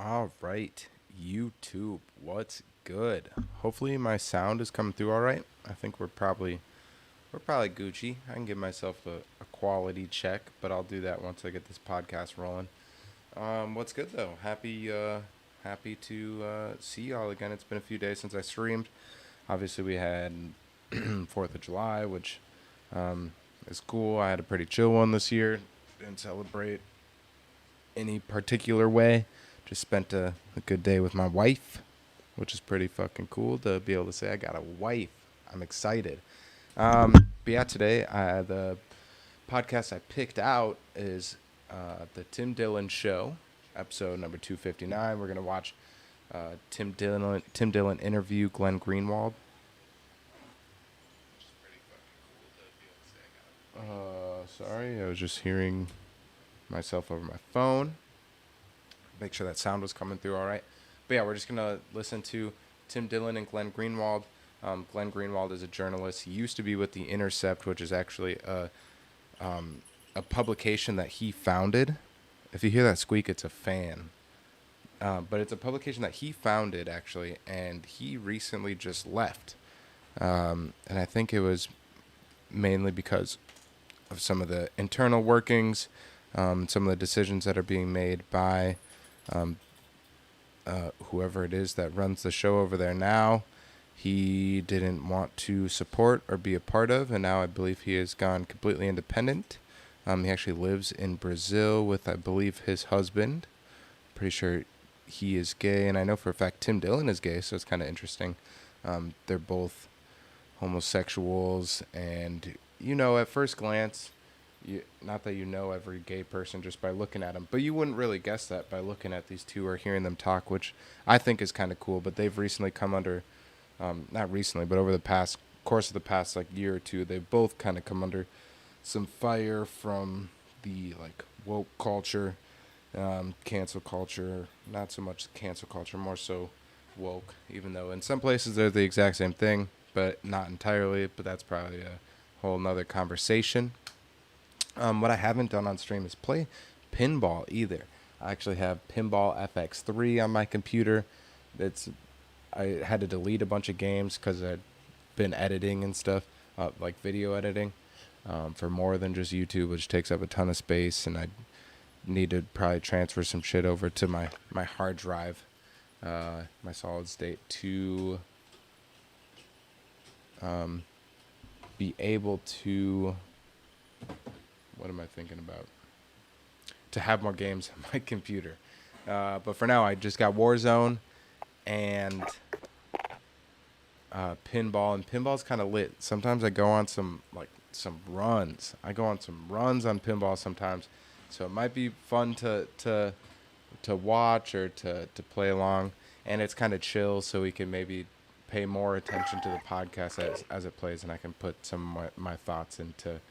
All right, YouTube, what's good? Hopefully my sound is coming through all right. I think we're probably Gucci. I can give myself a quality check, but I'll do that once I get this podcast rolling. What's good though? Happy to see y'all again. It's been a few days since I streamed. Obviously we had Fourth of July, which is cool. I had a pretty chill one this year. Didn't celebrate any particular way. Just spent a good day with my wife, which is pretty fucking cool to be able to say I got a wife. I'm excited. But yeah, today the podcast I picked out is the Tim Dillon Show, episode number 259. We're gonna watch Tim Dillon interview Glenn Greenwald. Sorry, I was just hearing myself over my phone. Make sure that sound was coming through all right. But yeah, we're just going to listen to Tim Dillon and Glenn Greenwald. Glenn Greenwald is a journalist. He used to be with The Intercept, which is actually a publication that he founded. If you hear that squeak, it's a fan. But it's a publication that he founded, actually, and he recently just left. And I think it was mainly because of some of the internal workings, some of the decisions that are being made by whoever it is that runs the show over there now. He didn't want to support or be a part of, and now I believe he has gone completely independent. He actually lives in Brazil with, I believe, his husband. Pretty sure he is gay, and I know for a fact Tim Dillon is gay, so it's kind of interesting. They're both homosexuals, and at first glance, not that you know every gay person just by looking at them, but you wouldn't really guess that by looking at these two or hearing them talk, which I think is kind of cool. But they've recently come under, not recently, but over the course of the past year or two, they've both kind of come under some fire from the woke culture, cancel culture. Not so much cancel culture, more so woke. Even though in some places they're the exact same thing, but not entirely. But that's probably a whole nother conversation. What I haven't done on stream is play Pinball either. I actually have Pinball FX3 on my computer. I had to delete a bunch of games because I'd been editing and stuff, like video editing, for more than just YouTube, which takes up a ton of space, and I need to probably transfer some shit over to my hard drive, my solid state, to be able to... What am I thinking about? To have more games on my computer. But for now, I just got Warzone and Pinball. And Pinball's kind of lit. Sometimes I go on some runs. I go on some runs on Pinball sometimes. So it might be fun to watch or to play along. And it's kind of chill, so we can maybe pay more attention to the podcast as it plays. And I can put some of my thoughts into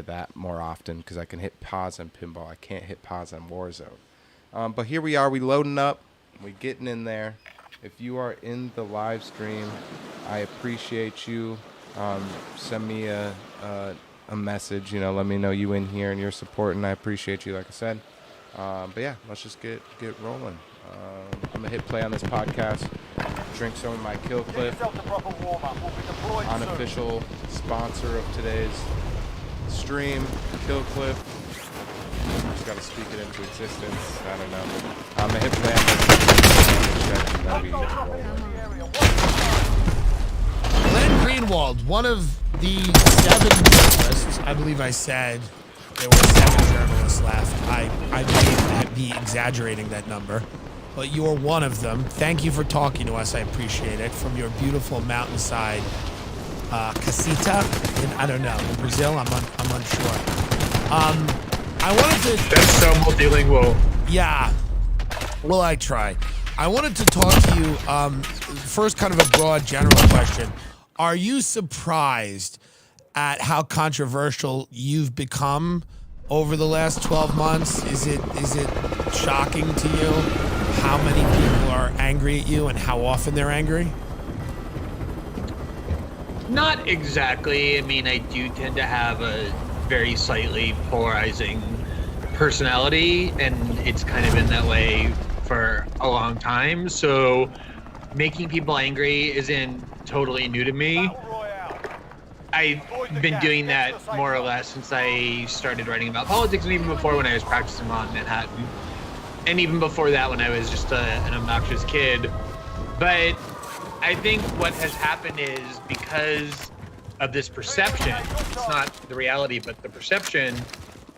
that more often, because I can hit pause on Pinball. I can't hit pause on Warzone. But here we are. We loading up. We getting in there. If you are in the live stream, I appreciate you. Send me a message. Let me know you in here and you're supporting. I appreciate you, like I said. But yeah, let's just get rolling. I'm gonna hit play on this podcast. Drink some of my Kill Cliff, unofficial sponsor of today's stream, Kill Cliff. Just gotta speak it into existence. I don't know. I'm gonna hit play on this. Glenn Greenwald, one of the 7 journalists. I believe I said there were 7 journalists left. I may be exaggerating that number, but you're one of them. Thank you for talking to us. I appreciate it. From your beautiful mountainside casita I don't know, in Brazil. I'm unsure. I wanted to... That's so multilingual. Yeah. Well, I try. I wanted to talk to you, first kind of a broad general question. Are you surprised at how controversial you've become over the last 12 months? Is it shocking to you how many people are angry at you and how often they're angry? Not exactly. I mean, I do tend to have a very slightly polarizing personality, and it's kind of been that way for a long time, so making people angry isn't totally new to me. I've been doing that more or less since I started writing about politics, and even before when I was practicing law in Manhattan, and even before that when I was just an obnoxious kid. But I think what has happened is because of this perception, it's not the reality, but the perception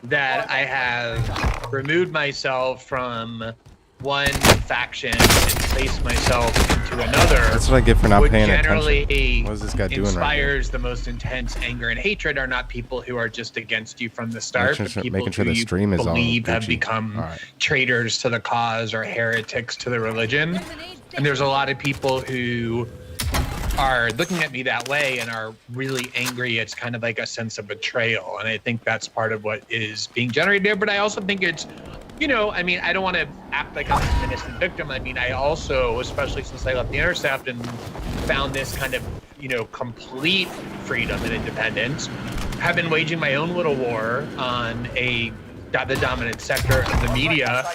that I have removed myself from one faction and placed myself into another. That's what I get for not paying generally attention. What is this guy doing right inspires the most intense anger and hatred are not people who are just against you from the start, but people who you believe have become traitors to the cause or heretics to the religion. And there's a lot of people who are looking at me that way and are really angry. It's kind of like a sense of betrayal. And I think that's part of what is being generated there. But I also think it's, you know, I mean, I don't want to act like I'm an innocent victim. I mean, I also, especially since I left the Intercept and found this kind of, you know, complete freedom and independence, have been waging my own little war on the dominant sector of the media.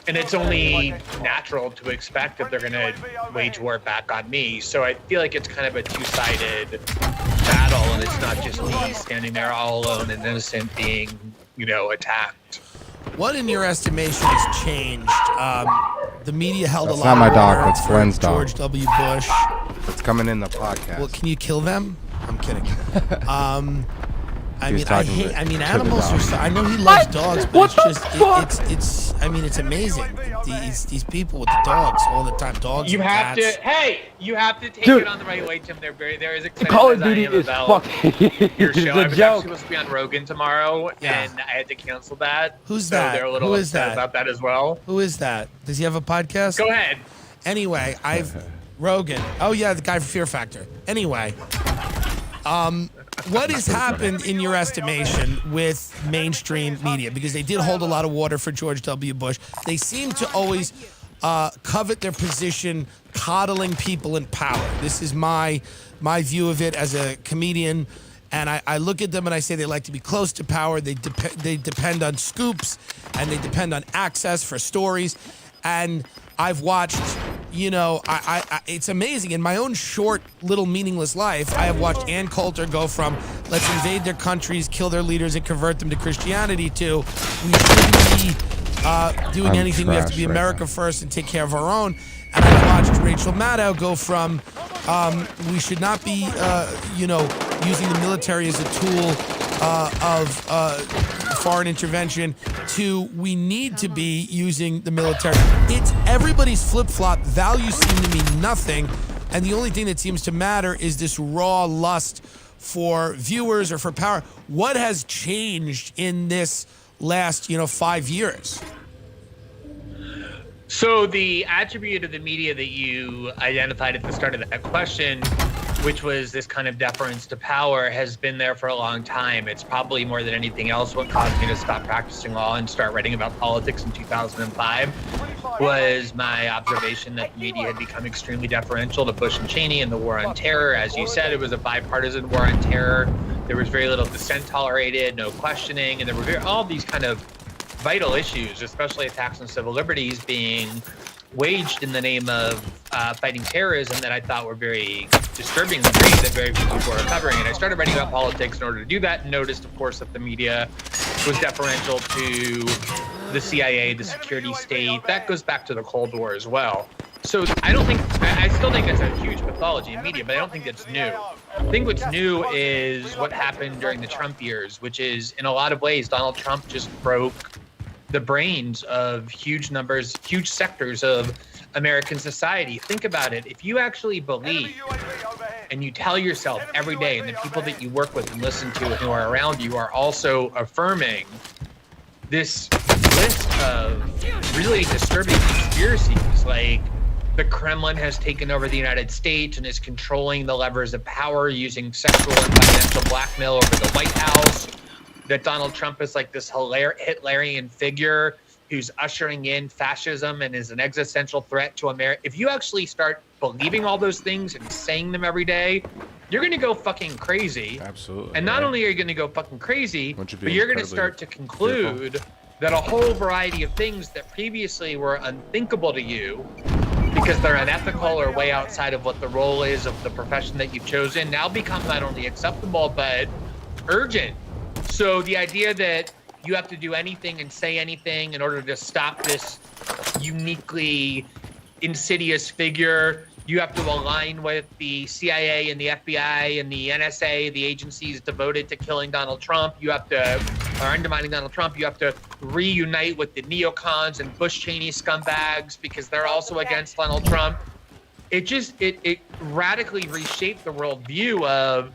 And it's only natural to expect that they're going to wage war back on me. So I feel like it's kind of a two-sided battle, and it's not just me standing there all alone and innocent being, you know, attacked. What, in your estimation, has changed? The media held That's a lot not my of dog, water that's for Glenn's dog. George W. Bush. It's coming in the podcast. Well, can you kill them? I'm kidding. I mean, to animals the are so, I know he loves dogs, but it's I mean, it's amazing. These people with the dogs all the time. Dogs. You have cats. you have to take it on the right way, Tim. They're as excited Call as of I Duty am is about fucking your show. I was joke. actually supposed to be on Rogan tomorrow, Yeah. and I had to cancel that. Who's so that? They're a little Who is upset that? about that as well. Who is that? Does he have a podcast? Go ahead. Anyway, Rogan. Oh yeah, the guy from Fear Factor. Anyway, what has happened in your estimation with mainstream media? Because they did hold a lot of water for George W. Bush. They seem to always covet their position, coddling people in power. This is my view of it as a comedian. And I look at them and I say they like to be close to power. They depend on scoops and they depend on access for stories. And I've watched, you know, it's amazing. In my own short, little meaningless life, I have watched Ann Coulter go from let's invade their countries, kill their leaders, and convert them to Christianity to we shouldn't be doing anything. We have to be America first and take care of our own. And I watched Rachel Maddow go from we should not be, you know, using the military as a tool of foreign intervention to we need to be using the military. It's everybody's flip-flop. Values seem to mean nothing. And the only thing that seems to matter is this raw lust for viewers or for power. What has changed in this last, 5 years? So the attribute of the media that you identified at the start of that question, which was this kind of deference to power, has been there for a long time. It's probably more than anything else what caused me to stop practicing law and start writing about politics in 2005 was my observation that the media had become extremely deferential to Bush and Cheney and the war on terror. As you said, it was a bipartisan war on terror. There was very little dissent tolerated, no questioning, and there were all these kind of vital issues, especially attacks on civil liberties, being waged in the name of fighting terrorism that I thought were very disturbing to me that very few people were covering. And I started writing about politics in order to do that and noticed, of course, that the media was deferential to the CIA, the security state. That goes back to the Cold War as well. So I still think it's a huge pathology in media, but I don't think it's new. I think what's new is what happened during the Trump years, which is in a lot of ways, Donald Trump just broke the brains of huge sectors of American society. Think about it. If you actually believe and you tell yourself every day, and the people that you work with and listen to and who are around you are also affirming this list of really disturbing conspiracies, like the Kremlin has taken over the United States and is controlling the levers of power using sexual and financial blackmail over the White House, that Donald Trump is like this Hitlerian figure who's ushering in fascism and is an existential threat to America. If you actually start believing all those things and saying them every day, you're going to go fucking crazy. Absolutely. And not only are you going to go fucking crazy, but you're going to start to conclude that a whole variety of things that previously were unthinkable to you because they're unethical or way outside of what the role is of the profession that you've chosen now become not only acceptable, but urgent. So the idea that you have to do anything and say anything in order to stop this uniquely insidious figure, you have to align with the CIA and the FBI and the NSA, the agencies devoted to killing Donald Trump. You have to, or undermining Donald Trump, you have to reunite with the neocons and Bush Cheney scumbags because they're also against Donald Trump. It radically reshaped the worldview of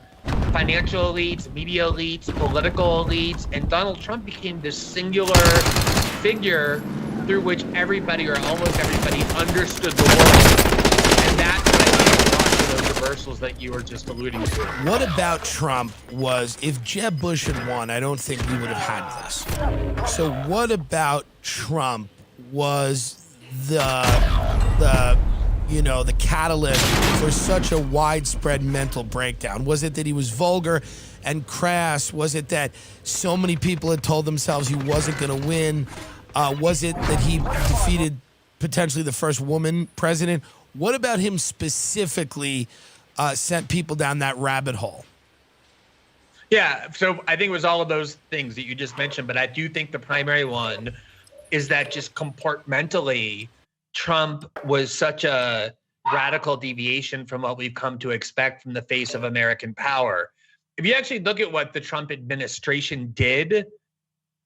financial elites, media elites, political elites, and Donald Trump became this singular figure through which everybody or almost everybody understood the world. And that's what I think brought to those reversals that you were just alluding to. What about Trump was, if Jeb Bush had won, I don't think we would have had this. So what about Trump was the catalyst for such a widespread mental breakdown? Was it that he was vulgar and crass? Was it that so many people had told themselves he wasn't going to win? Was it that he defeated potentially the first woman president? What about him specifically sent people down that rabbit hole? Yeah, so I think it was all of those things that you just mentioned, but I do think the primary one is that just comportmentally, Trump was such a radical deviation from what we've come to expect from the face of American power. If you actually look at what the Trump administration did,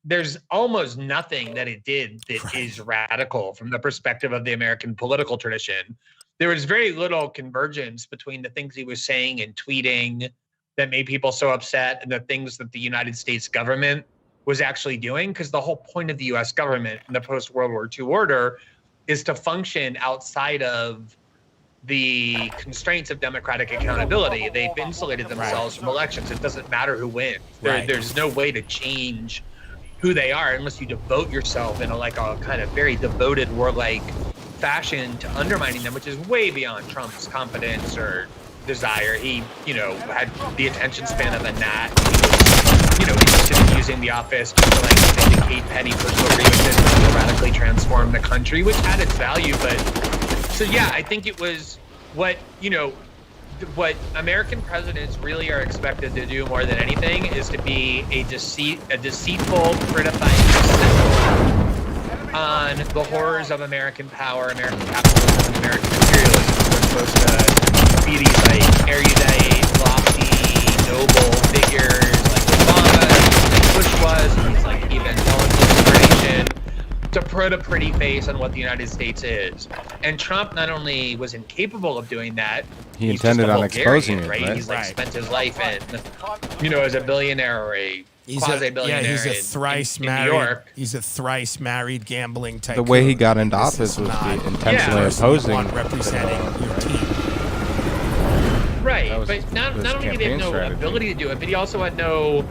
there's almost nothing that it did that is radical from the perspective of the American political tradition. There was very little convergence between the things he was saying and tweeting that made people so upset and the things that the United States government was actually doing, because the whole point of the US government in the post-World War II order is to function outside of the constraints of democratic accountability. They've insulated themselves from elections. It doesn't matter who wins. There's no way to change who they are unless you devote yourself in a kind of very devoted warlike fashion to undermining them, which is way beyond Trump's competence or desire. He, had the attention span of a gnat. He was, interested in using the office just to vindicate petty personal grievances to radically transform the country, which had its value. But so yeah, I think it was what American presidents really are expected to do more than anything is to be a deceitful, criticizing on the horrors of American power, American capitalism, and American imperialism. We're supposed to be these erudite, lofty, noble figures like Obama, like Bush was, and these evangelical inspiration to put a pretty face on what the United States is. And Trump not only was incapable of doing that, he intended on exposing it, right? He's spent his life in, as a billionaire or a quasi-billionaire. He's a thrice married. New York. He's a thrice married gambling tycoon. The way he got into office was intentionally opposing representing your team. Right, but not only did he have no ability to do it, but he also had no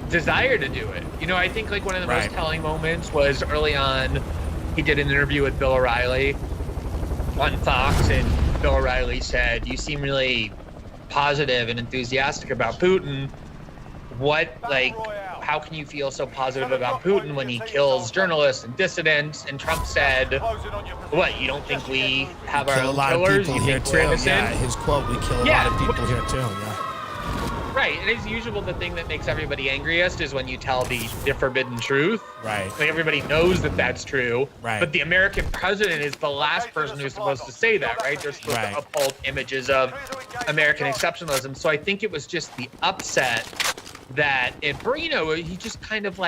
desire to do it. I think one of the most telling moments was early on. He did an interview with Bill O'Reilly on Fox, and Bill O'Reilly said, "You seem really positive and enthusiastic about Putin. How can you feel so positive about Putin when he kills journalists and dissidents?" And Trump said, "What, you don't think we have our own killers? You think we're innocent?" Yeah, his quote, "We kill a lot of people here too." Yeah. Right, and as usual, the thing that makes everybody angriest is when you tell the forbidden truth. Right. Everybody knows that that's true. Right. But the American president is the last person who's supposed to say that, right? They're supposed to uphold images of American exceptionalism. So I think it was just the upset that he just kind of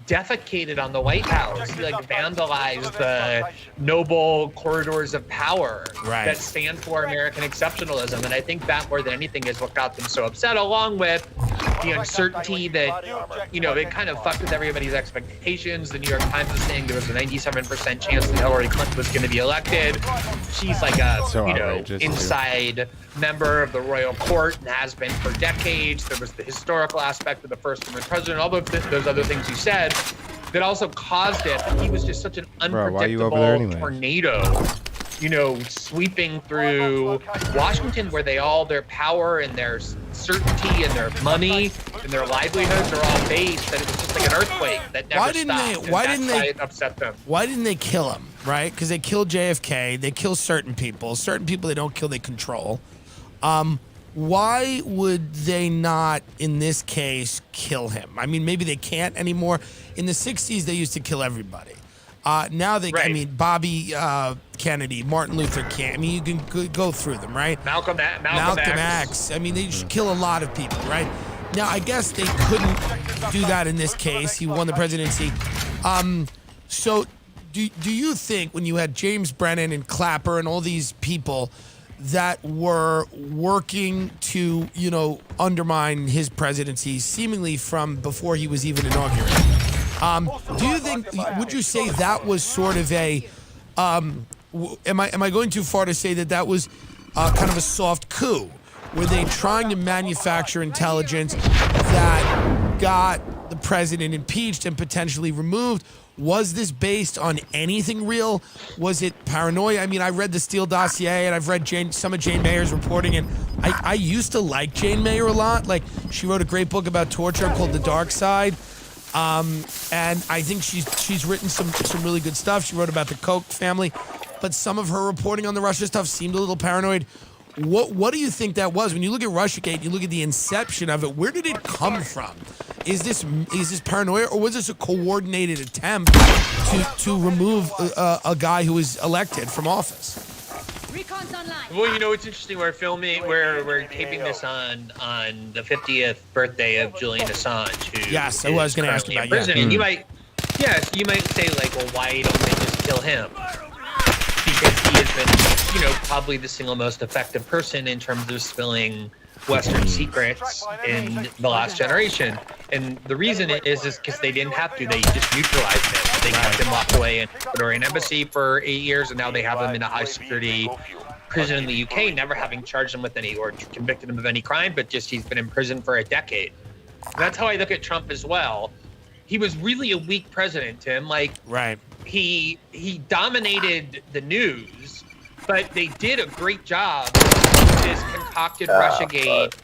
defecated on the White House. He vandalized the noble corridors of power that stand for American exceptionalism. And I think that more than anything is what got them so upset, along with the uncertainty that, it kind of fucked with everybody's expectations. The New York Times was saying there was a 97% chance that Hillary Clinton was going to be elected. She's inside member of the royal court and has been for decades. There was the historical aspect of the first woman president, all those other things you said that also caused it. But he was just such an unpredictable tornado sweeping through Washington, where their power and their certainty and their money and their livelihoods are all based, that it was just like an earthquake that never stopped. Why didn't it upset them? Why didn't they kill him, right? Because they killed JFK. They kill certain people. Certain people they don't kill, they control. Why would they not, in this case, kill him? I mean, maybe they can't anymore. In the 60s, they used to kill everybody. Now they, I mean, Bobby Kennedy, Martin Luther King. I mean, you can go through them, right? Malcolm X. I mean, they just kill a lot of people, right? Now, I guess they couldn't do that in this case. He won the presidency. So do you think when you had James Brennan and Clapper and all these people that were working to, undermine his presidency seemingly from before he was even inaugurated, would you say that was sort of a, am I going too far to say that was kind of a soft coup? Were they trying to manufacture intelligence that got the president impeached and potentially removed? Was this based on anything real? Was it paranoia? I mean, I read the Steele dossier and I've read some of Jane Mayer's reporting, and I used to like Jane Mayer a lot. Like, she wrote a great book about torture called The Dark Side. And I think she's written some really good stuff. She wrote about the Koch family, but some of her reporting on the Russia stuff seemed a little paranoid. What do you think that was? When you look at Russiagate, you look at the inception of it, where did it come from? Is this paranoia, or was this a coordinated attempt to remove a guy who was elected from office? Well, it's interesting. We're taping this on the 50th birthday of Julian Assange, who yes, I was going to ask about prison. And you might say, like, well, why don't they just kill him? Because he has been, probably the single most effective person in terms of spilling Western secrets in the last generation. And the reason is because they didn't have to. They just neutralized him. They kept him locked away in the Ecuadorian embassy for 8 years, and now they have him in a high security prison in the UK, never having charged him with any or convicted him of any crime, but just he's been in prison for a decade. And that's how I look at Trump as well. He was really a weak president, Tim. Like, right. He dominated the news, but they did a great job with this concocted Russiagate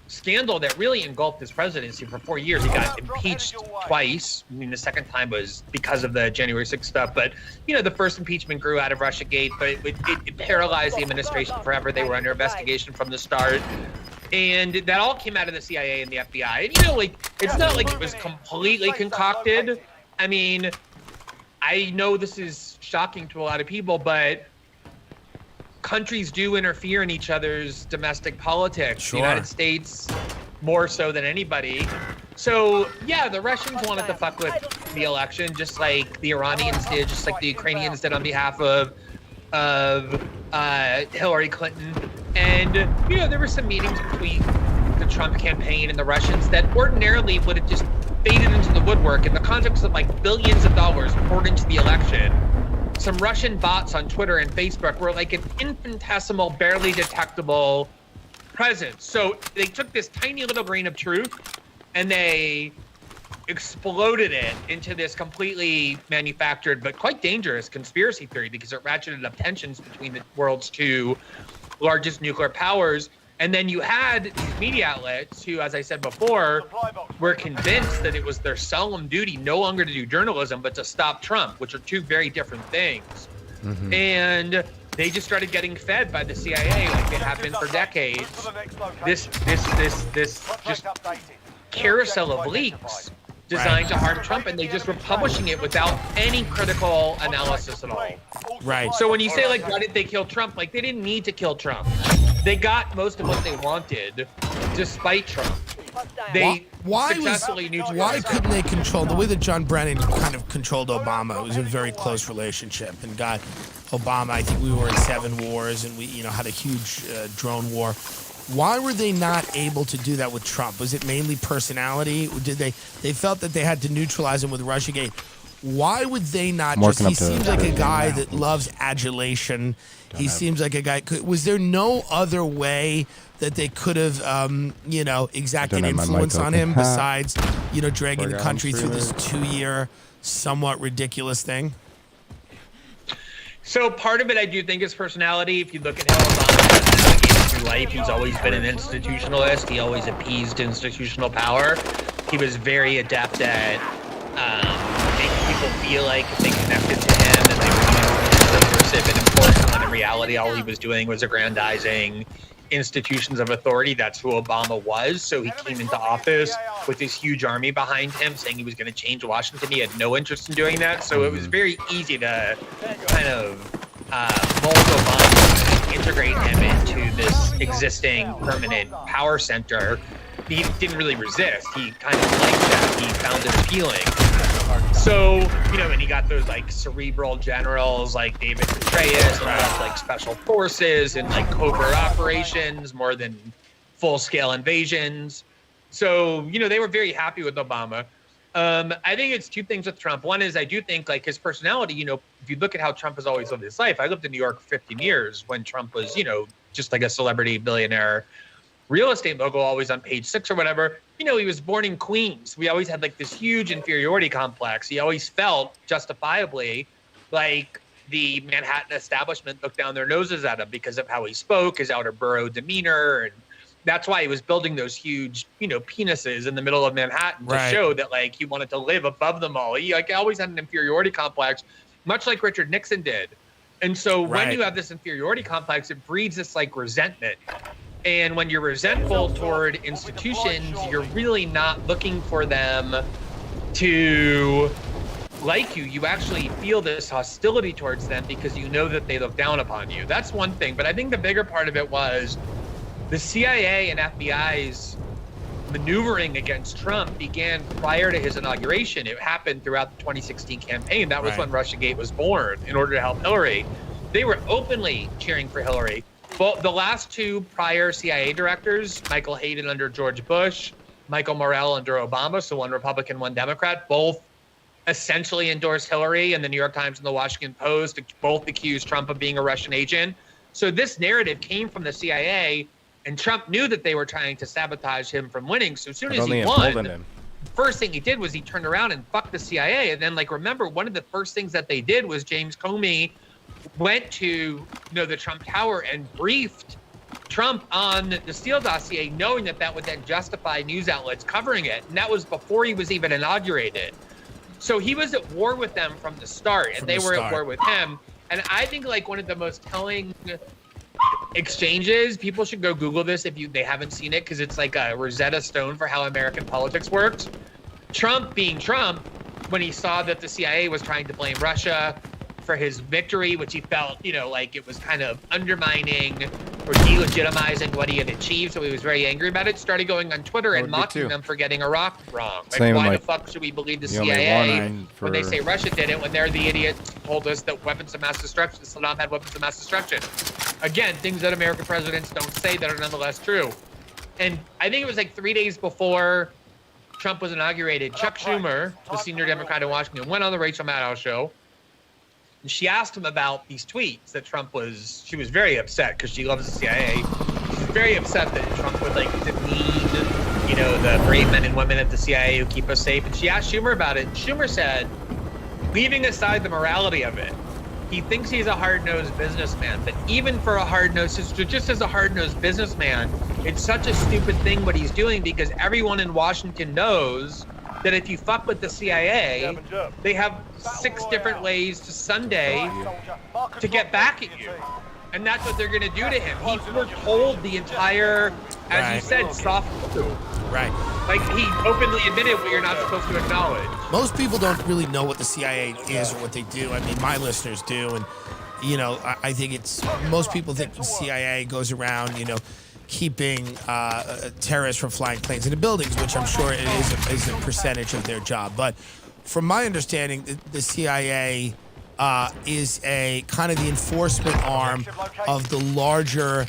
scandal that really engulfed his presidency for 4 years. He got impeached twice. I mean, the second time was because of the January 6th stuff. But, the first impeachment grew out of Russiagate, but it paralyzed the administration forever. They were under investigation from the start. And that all came out of the CIA and the FBI. And, it's not like it was completely concocted. I mean, I know this is shocking to a lot of people, but countries do interfere in each other's domestic politics. Sure. The United States more so than anybody. So, yeah, the Russians wanted to fuck with the election, just like the Iranians did, just like the Ukrainians did on behalf of Hillary Clinton. And, there were some meetings between the Trump campaign and the Russians that ordinarily would have just faded into the woodwork in the context of like billions of dollars poured into the election. Some Russian bots on Twitter and Facebook were like an infinitesimal, barely detectable presence. So they took this tiny little grain of truth and they exploded it into this completely manufactured but quite dangerous conspiracy theory, because it ratcheted up tensions between the world's two largest nuclear powers. And then you had these media outlets who, as I said before, were convinced that it was their solemn duty no longer to do journalism, but to stop Trump, which are two very different things. Mm-hmm. And they just started getting fed by the CIA like they have been for decades. This just carousel of leaks designed to harm Trump, and they just were publishing it without any critical analysis at all. Right. So when you say, like, why did they kill Trump? Like, they didn't need to kill Trump. They got most of what they wanted despite Trump. They why neutralized couldn't they control the way that John Brennan kind of controlled Obama? It was a very close relationship and got Obama. I think we were in 7 wars and we had a huge drone war. Why were they not able to do that with Trump? Was it mainly personality? Did they felt that they had to neutralize him with Russiagate? Why would they not he seems like a guy that loves adulation. He seems like a guy. Was there no other way that they could have, exacted influence on him besides, dragging the country through this 2-year, somewhat ridiculous thing? So part of it, I do think, is personality. If you look at how Obama has navigated through life, he's always been an institutionalist. He always appeased institutional power. He was very adept at making people feel like they connected to him and they were subversive and important, when in reality, all he was doing was aggrandizing institutions of authority. That's who Obama was. So he came into office with this huge army behind him saying he was going to change Washington. He had no interest in doing that. So it was very easy to kind of mold Obama and integrate him into this existing permanent power center. He didn't really resist. He kind of liked that. He found it appealing. So, and he got those like cerebral generals like David Petraeus, and that's like special forces and like covert operations more than full-scale invasions. So, they were very happy with Obama. I think it's two things with Trump. One is I do think like his personality, if you look at how Trump has always lived his life, I lived in New York for 15 years when Trump was, just like a celebrity billionaire real estate mogul, always on page 6 or whatever. He was born in Queens. We always had like this huge inferiority complex. He always felt justifiably like the Manhattan establishment looked down their noses at him because of how he spoke, his outer borough demeanor. And that's why he was building those huge, penises in the middle of Manhattan to show that like he wanted to live above them all. He like always had an inferiority complex, much like Richard Nixon did. And so when you have this inferiority complex, it breeds this like resentment. And when you're resentful toward institutions, you're really not looking for them to like you. You actually feel this hostility towards them because you know that they look down upon you. That's one thing. But I think the bigger part of it was the CIA and FBI's maneuvering against Trump began prior to his inauguration. It happened throughout the 2016 campaign. That was when Russiagate was born in order to help Hillary. They were openly cheering for Hillary. Well, the last two prior CIA directors, Michael Hayden under George Bush, Michael Morrell under Obama, so one Republican, one Democrat, both essentially endorsed Hillary, and the New York Times and the Washington Post both accused Trump of being a Russian agent. So this narrative came from the CIA, and Trump knew that they were trying to sabotage him from winning. So as soon as he won, first thing he did was he turned around and fucked the CIA. And then, like, remember, one of the first things that they did was James Comey went to the Trump Tower and briefed Trump on the Steele dossier, knowing that that would then justify news outlets covering it. And that was before he was even inaugurated. So he was at war with them from the start, and they were at war with him. And I think like one of the most telling exchanges, people should go Google this if they haven't seen it, because it's like a Rosetta Stone for how American politics works. Trump being Trump, when he saw that the CIA was trying to blame Russia for his victory, which he felt, like it was kind of undermining or delegitimizing what he had achieved. So he was very angry about it, started going on Twitter and mocking them for getting Iraq wrong. Like, why the fuck should we believe the CIA when they say Russia did it, when they're the idiots who told us that weapons of mass destruction, Saddam had weapons of mass destruction? Again, things that American presidents don't say that are nonetheless true. And I think it was like 3 days before Trump was inaugurated, Chuck Schumer, the senior Democrat in Washington, went on the Rachel Maddow show. And she asked him about these tweets that she was very upset because she loves the CIA. She's very upset that Trump would like demean, the brave men and women at the CIA who keep us safe. And she asked Schumer about it. And Schumer said, leaving aside the morality of it, he thinks he's a hard-nosed businessman. But even for a hard-nosed, just as a hard-nosed businessman, it's such a stupid thing what he's doing, because everyone in Washington knows that if you fuck with the CIA, they have 6 different ways to Sunday to get back at you. And that's what they're going to do to him. He foretold the entire, as you said, soft coup. Right. Like, he openly admitted what you're not supposed to acknowledge. Most people don't really know what the CIA is or what they do. I mean, my listeners do. And, I think most people think the CIA goes around, keeping terrorists from flying planes into buildings, which I'm sure it is a percentage of their job. But from my understanding, the CIA is a kind of the enforcement arm of the larger,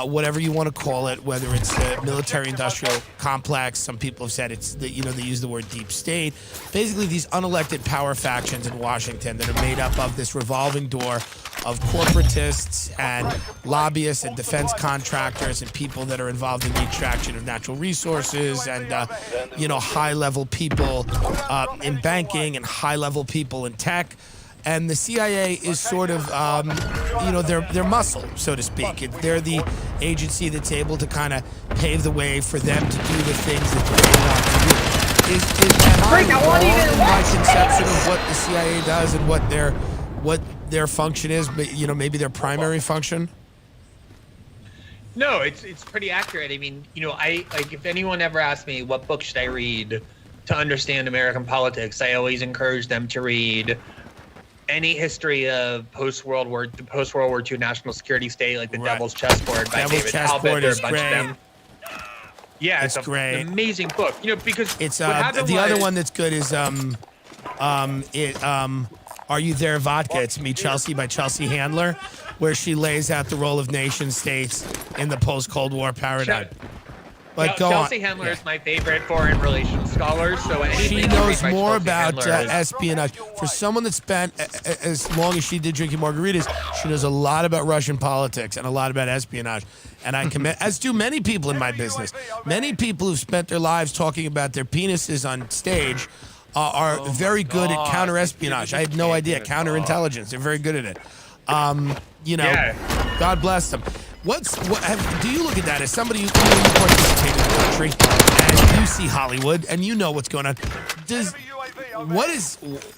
whatever you want to call it, whether it's the military-industrial complex. Some people have said it's they use the word deep state. Basically, these unelected power factions in Washington that are made up of this revolving door of corporatists and lobbyists and defense contractors and people that are involved in the extraction of natural resources and, high-level people in banking and high-level people in tech. And the CIA is sort of, their muscle, so to speak. They're the agency that's able to kind of pave the way for them to do the things that they want to do. Am I wrong in my conception of what the CIA does and what their function is? Maybe their primary function. No, it's pretty accurate. I mean, if anyone ever asked me what book should I read to understand American politics, I always encourage them to read any history of post-World War II national security state, like The Devil's Chessboard by David Talbot. There are a bunch of them. Yeah, it's great. An amazing book. Because it's the other one that's good is Are You There, Vodka? It's Me, Chelsea by Chelsea Handler, where she lays out the role of nation states in the post-Cold War paradigm. But Chelsea Handler is my favorite foreign relations scholar. So she knows more about espionage. For someone that spent as long as she did drinking margaritas, she knows a lot about Russian politics and a lot about espionage. And I commend, as do many people in my business. Many people who've spent their lives talking about their penises on stage are very good at counter-espionage. I had no idea. Counterintelligence. They're very good at it. God bless them. Do you look at that as somebody who participate in the country and you see Hollywood and you know what's going on?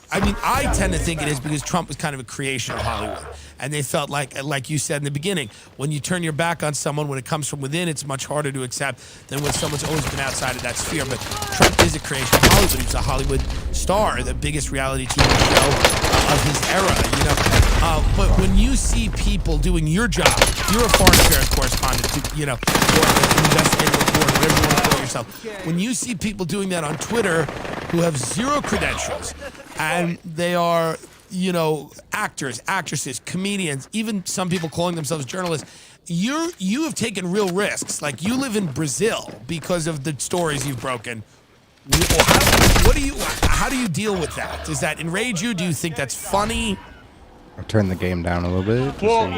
I tend to think it is because Trump was kind of a creation of Hollywood. And they felt like you said in the beginning, when you turn your back on someone, when it comes from within, it's much harder to accept than when someone's always been outside of that sphere. But Trump is a creation of Hollywood. He's a Hollywood star, the biggest reality TV show of his era, But when you see people doing your job, you're a foreign affairs correspondent, or an investigative reporter, whatever you want to call yourself. When you see people doing that on Twitter who have zero credentials, and they are actors, actresses, comedians, even some people calling themselves journalists, you have taken real risks. Like, you live in Brazil because of the stories you've broken. How do you deal with that? Does that enrage you? Do you think that's funny? I'll turn the game down a little bit. Well,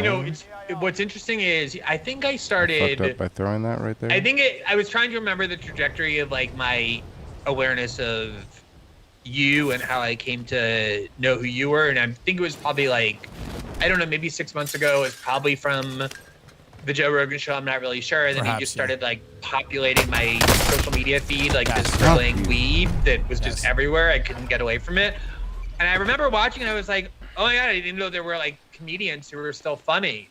what's interesting is I think I started fucked up by throwing that right there. I was trying to remember the trajectory of my awareness of you and how I came to know who you were, and I think it was probably maybe 6 months ago. It was probably from the Joe Rogan show. I'm not really sure. And then he just started populating my social media feed, this thrilling weed that was just everywhere. I couldn't get away from it. And I remember watching and I was like, oh my God, I didn't know there were comedians who were still funny.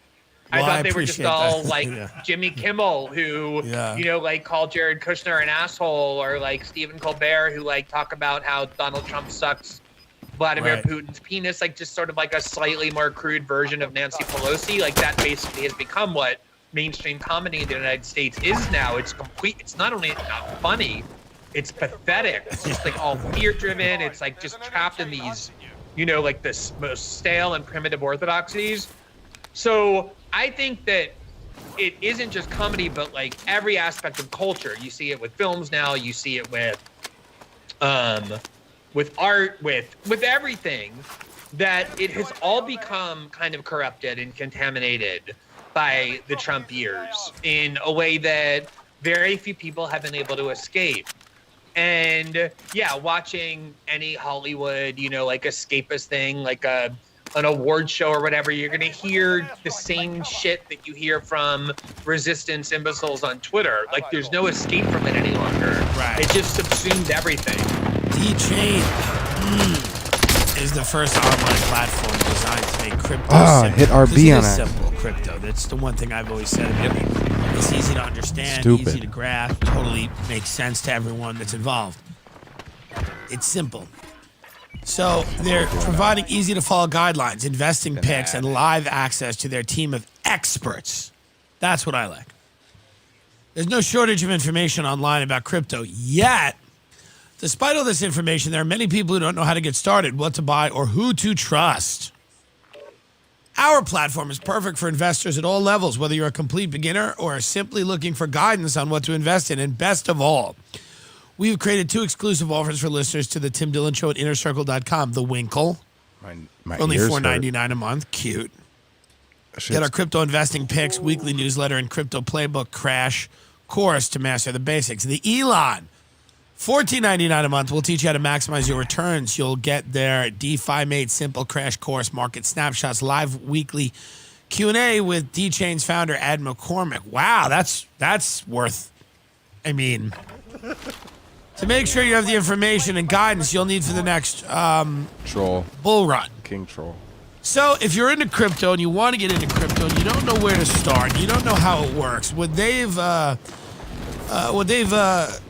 I thought they were just all Jimmy Kimmel, who, called Jared Kushner an asshole, or Stephen Colbert, who talk about how Donald Trump sucks Vladimir Putin's penis, just sort of a slightly more crude version of Nancy Pelosi. That basically has become what mainstream comedy in the United States is now. It's complete. It's not only not funny, it's pathetic. It's just all fear driven. It's just trapped in these, the most stale and primitive orthodoxies. So I think that it isn't just comedy, but every aspect of culture. You see it with films now. You see it with art, with everything, that it has all become kind of corrupted and contaminated by the Trump years in a way that very few people have been able to escape. And watching any Hollywood, escapist thing, an award show or whatever, you're going to hear the same shit that you hear from resistance imbeciles on Twitter. There's no escape from it any longer. Right. It just subsumed everything. D-Chain is the first online platform designed to make crypto simple. Hit RB on that. Simple crypto. That's the one thing I've always said. It's easy to understand, Stupid. easy to grasp, totally makes sense to everyone that's involved. It's simple. So they're providing easy to follow guidelines, investing picks, and live access to their team of experts. That's what I like. There's no shortage of information online about crypto yet. Despite all this information, there are many people who don't know how to get started, what to buy, or who to trust. Our platform is perfect for investors at all levels, whether you're a complete beginner or are simply looking for guidance on what to invest in. And best of all, we've created 2 exclusive offers for listeners to the Tim Dillon Show at InnerCircle.com. The Winkle, my only ears $4.99 a month. Cute. Get our crypto investing picks, weekly newsletter, and crypto playbook crash course to master the basics. The Elon, $14.99 a month will teach you how to maximize your returns. You'll get their DeFi Made Simple crash course, market snapshots, live weekly Q&A with D-Chain's founder, Ed McCormick. Wow, that's worth, I mean, to make sure you have the information and guidance you'll need for the next Troll. bull run. King Troll. So if you're into crypto and you want to get into crypto and you don't know where to start, you don't know how it works, what they've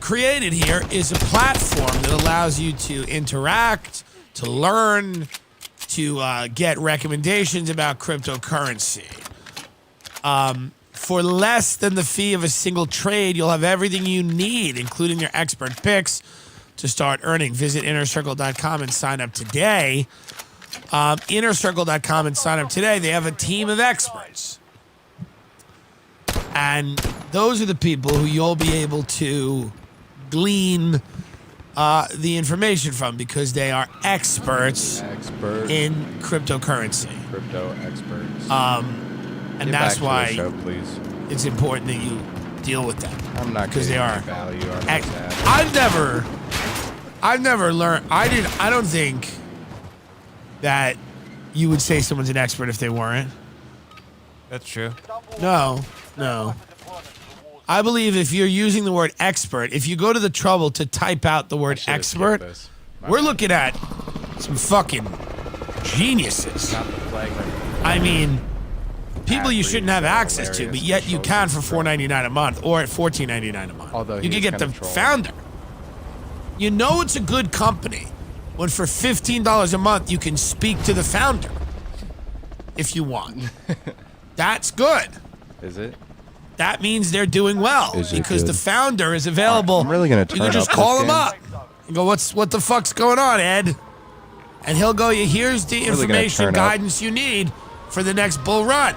created here is a platform that allows you to interact, to learn, to get recommendations about cryptocurrency. For less than the fee of a single trade, you'll have everything you need, including your expert picks, to start earning. Visit InnerCircle.com and sign up today. InnerCircle.com and sign up today. They have a team of experts. And those are the people who you'll be able to glean the information from because they are experts in cryptocurrency. Crypto experts. And that's why show, please. it's important that you deal with them. I'm not because they are value. I've never learned. I don't think that you would say someone's an expert if they weren't. That's true. No. I believe if you're using the word expert, if you go to the trouble to type out the word expert, we're looking at some fucking geniuses. I mean, people you shouldn't have access to, but yet you can for $4.99 a month or at $14.99 a month. Although you can get the founder. You know it's a good company when for $15 a month you can speak to the founder if you want. That's good. Is it? That means they're doing well because the founder is available. I'm really gonna turn You can just up call this him game. up and go, what the fuck's going on, Ed? And he'll go, here's the Really gonna information, turn up. guidance you need for the next bull run.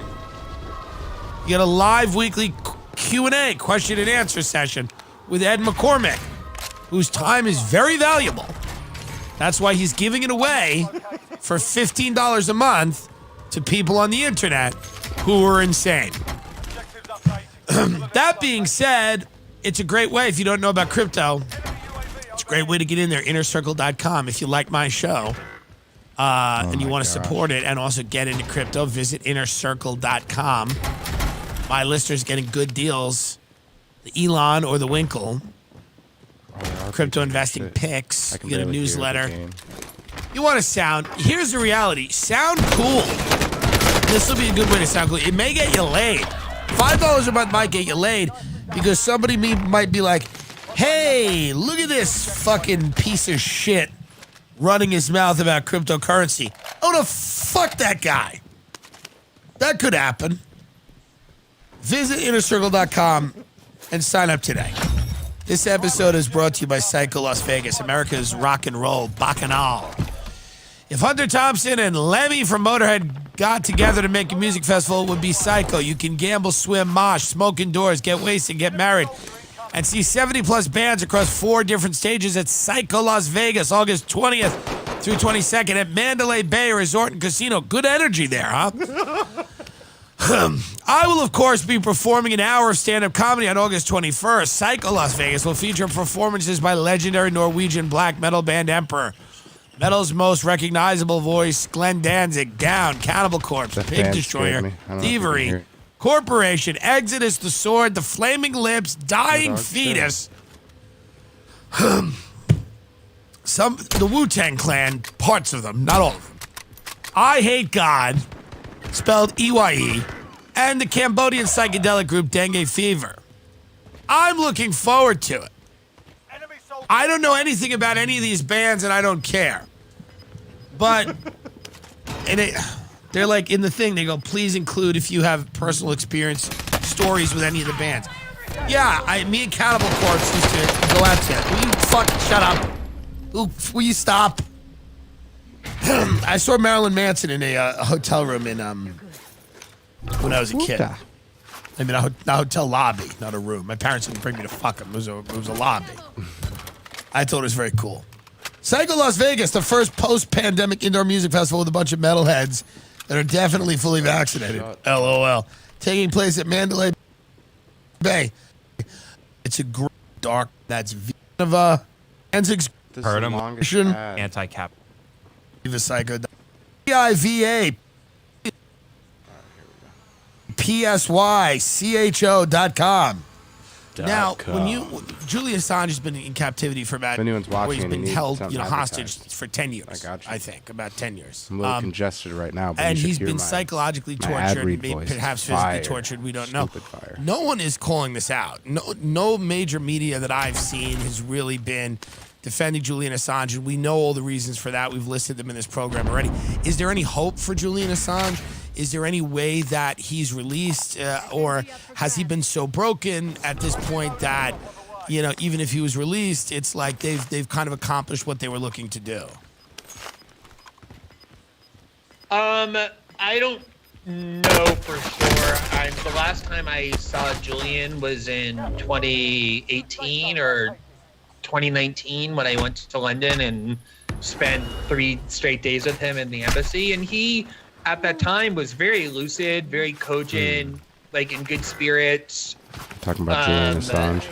You get a live weekly Q&A, question and answer session with Ed McCormick, whose time is very valuable. That's why he's giving it away for $15 a month to people on the internet who are insane. That being said, it's a great way if you don't know about crypto. It's a great way to get in there, innercircle.com. If you like my show and you want to support it and also get into crypto, visit innercircle.com. My listeners getting good deals. The Elon or the Winkle. Crypto investing picks. You get a newsletter. You want to sound. Here's the reality. Sound cool. This will be a good way to sound cool. It may get you laid. $5 a month might get you laid because somebody might be like, hey, look at this fucking piece of shit running his mouth about cryptocurrency. Oh, no, fuck that guy. That could happen. Visit innercircle.com and sign up today. This episode is brought to you by Psycho Las Vegas, America's rock and roll bacchanal. If Hunter Thompson and Lemmy from Motorhead got together to make a music festival, it would be Psycho. You can gamble, swim, mosh, smoke indoors, get wasted, get married, and see 70-plus bands across 4 different stages at Psycho Las Vegas, August 20th through 22nd at Mandalay Bay Resort and Casino. Good energy there, huh? I will, of course, be performing an hour of stand-up comedy on August 21st. Psycho Las Vegas will feature performances by legendary Norwegian black metal band Emperor, metal's most recognizable voice, Glenn Danzig, Down, Cannibal Corpse, Pig Destroyer, Thievery, Corporation, Exodus, The Sword, The Flaming Lips, Dying Fetus, the Wu-Tang Clan, parts of them, not all of them, I Hate God, spelled EYE, and the Cambodian psychedelic group Dengue Fever. I'm looking forward to it. I don't know anything about any of these bands, and I don't care. But they're like in the thing. They go, please include if you have personal experience stories with any of the bands. Yeah, me and Cannibal Corpse used to go out to. Will you fucking shut up? Will you stop? I saw Marilyn Manson in a hotel room in when I was a kid. I mean, a hotel lobby, not a room. My parents didn't bring me to fuck him. It was a lobby. I thought it was very cool. Psycho Las Vegas, the first post-pandemic indoor music festival with a bunch of metalheads that are definitely fully vaccinated. LOL. Taking place at Mandalay Bay. It's a great dark. That's Viva. Forensics. This Heard is the him. longest ad. Anti-cap. The psycho. PIVA. PSYCHO.com. Now, when Julian Assange has been in captivity for about, If anyone's watching he's and he been needs held, something hostage advertised. for 10 years. I got you. I think about 10 years. I'm a little congested right now, but And you should he's hear been my psychologically my ad tortured, read maybe voice. perhaps It's physically fire. tortured. We don't know. Stupid fire. No one is calling this out. No major media that I've seen has really been defending Julian Assange, and we know all the reasons for that. We've listed them in this program already. Is there any hope for Julian Assange? Is there any way that he's released, or has he been so broken at this point that, even if he was released, it's like they've kind of accomplished what they were looking to do? I don't know for sure. The last time I saw Julian was in 2018 or 2019 when I went to London and spent 3 straight days with him in the embassy. And he, at that time, was very lucid, very cogent, like in good spirits. Talking about Julian Assange.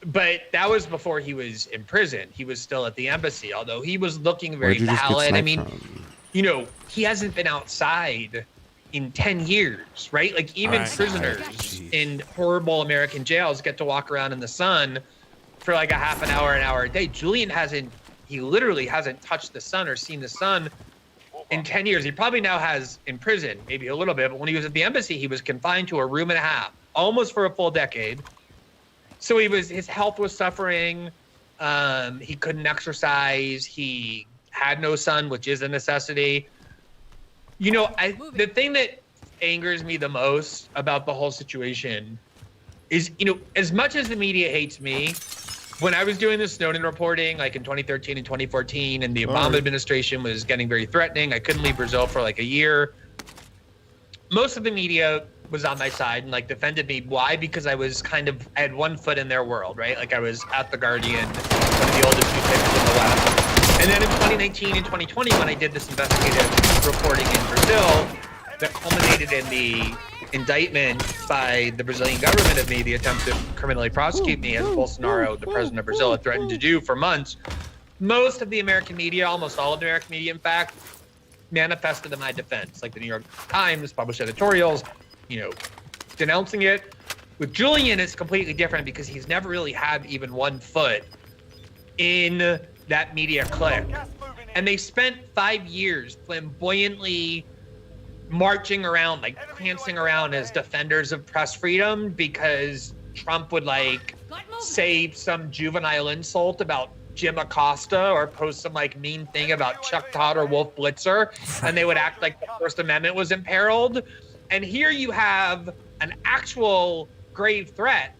But that was before he was in prison. He was still at the embassy, although he was looking very Where'd you just get pallid. I sniped mean, from? he hasn't been outside in 10 years, right? Like even Right. prisoners in horrible American jails get to walk around in the sun for like a half an hour a day. Julian he literally hasn't touched the sun or seen the sun in 10 years. He probably now has in prison, maybe a little bit, but when he was at the embassy, he was confined to a room and a half, almost for a full decade. So his health was suffering. He couldn't exercise. He had no sun, which is a necessity. The thing that angers me the most about the whole situation is, as much as the media hates me, when I was doing the Snowden reporting, like in 2013 and 2014, and the Obama administration was getting very threatening, I couldn't leave Brazil for like a year. Most of the media was on my side and like defended me. Why? Because I had one foot in their world, right? Like I was at The Guardian, one of the oldest newspapers in the West. And then in 2019 and 2020, when I did this investigative reporting in Brazil, that culminated in the indictment by the Brazilian government of me, the attempt to criminally prosecute me, as Bolsonaro, the president of Brazil, had threatened to do for months. Most of the American media, almost all of the American media, in fact, manifested in my defense. Like the New York Times published editorials, denouncing it. With Julian, it's completely different because he's never really had even one foot in that media clique. And they spent 5 years flamboyantly marching around, like prancing around as defenders of press freedom because Trump would say some juvenile insult about Jim Acosta or post some mean thing about Chuck Todd or Wolf Blitzer, and they would act like the First Amendment was imperiled. And here you have an actual grave threat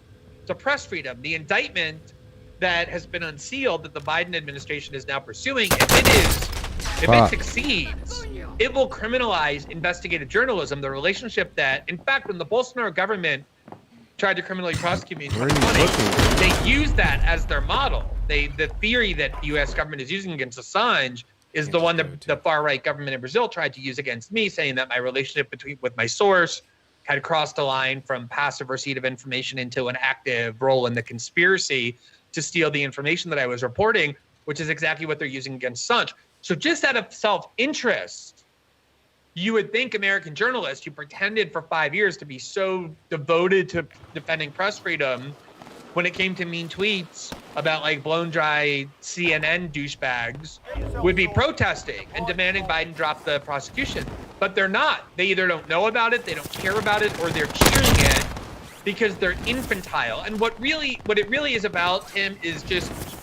to press freedom. The indictment that has been unsealed that the Biden administration is now pursuing, if it succeeds, it will criminalize investigative journalism, the relationship that, in fact, when the Bolsonaro government tried to criminally prosecute me in 2020, they used that as their model. The theory that the U.S. government is using against Assange is the one that the far-right government in Brazil tried to use against me, saying that my relationship with my source had crossed a line from passive receipt of information into an active role in the conspiracy to steal the information that I was reporting, which is exactly what they're using against Assange. So just out of self-interest, you would think American journalists who pretended for 5 years to be so devoted to defending press freedom, when it came to mean tweets about blown dry CNN douchebags, would be protesting and demanding Biden drop the prosecution. But they're not. They either don't know about it, they don't care about it, or they're cheering it because they're infantile. And what it really is about, Tim, is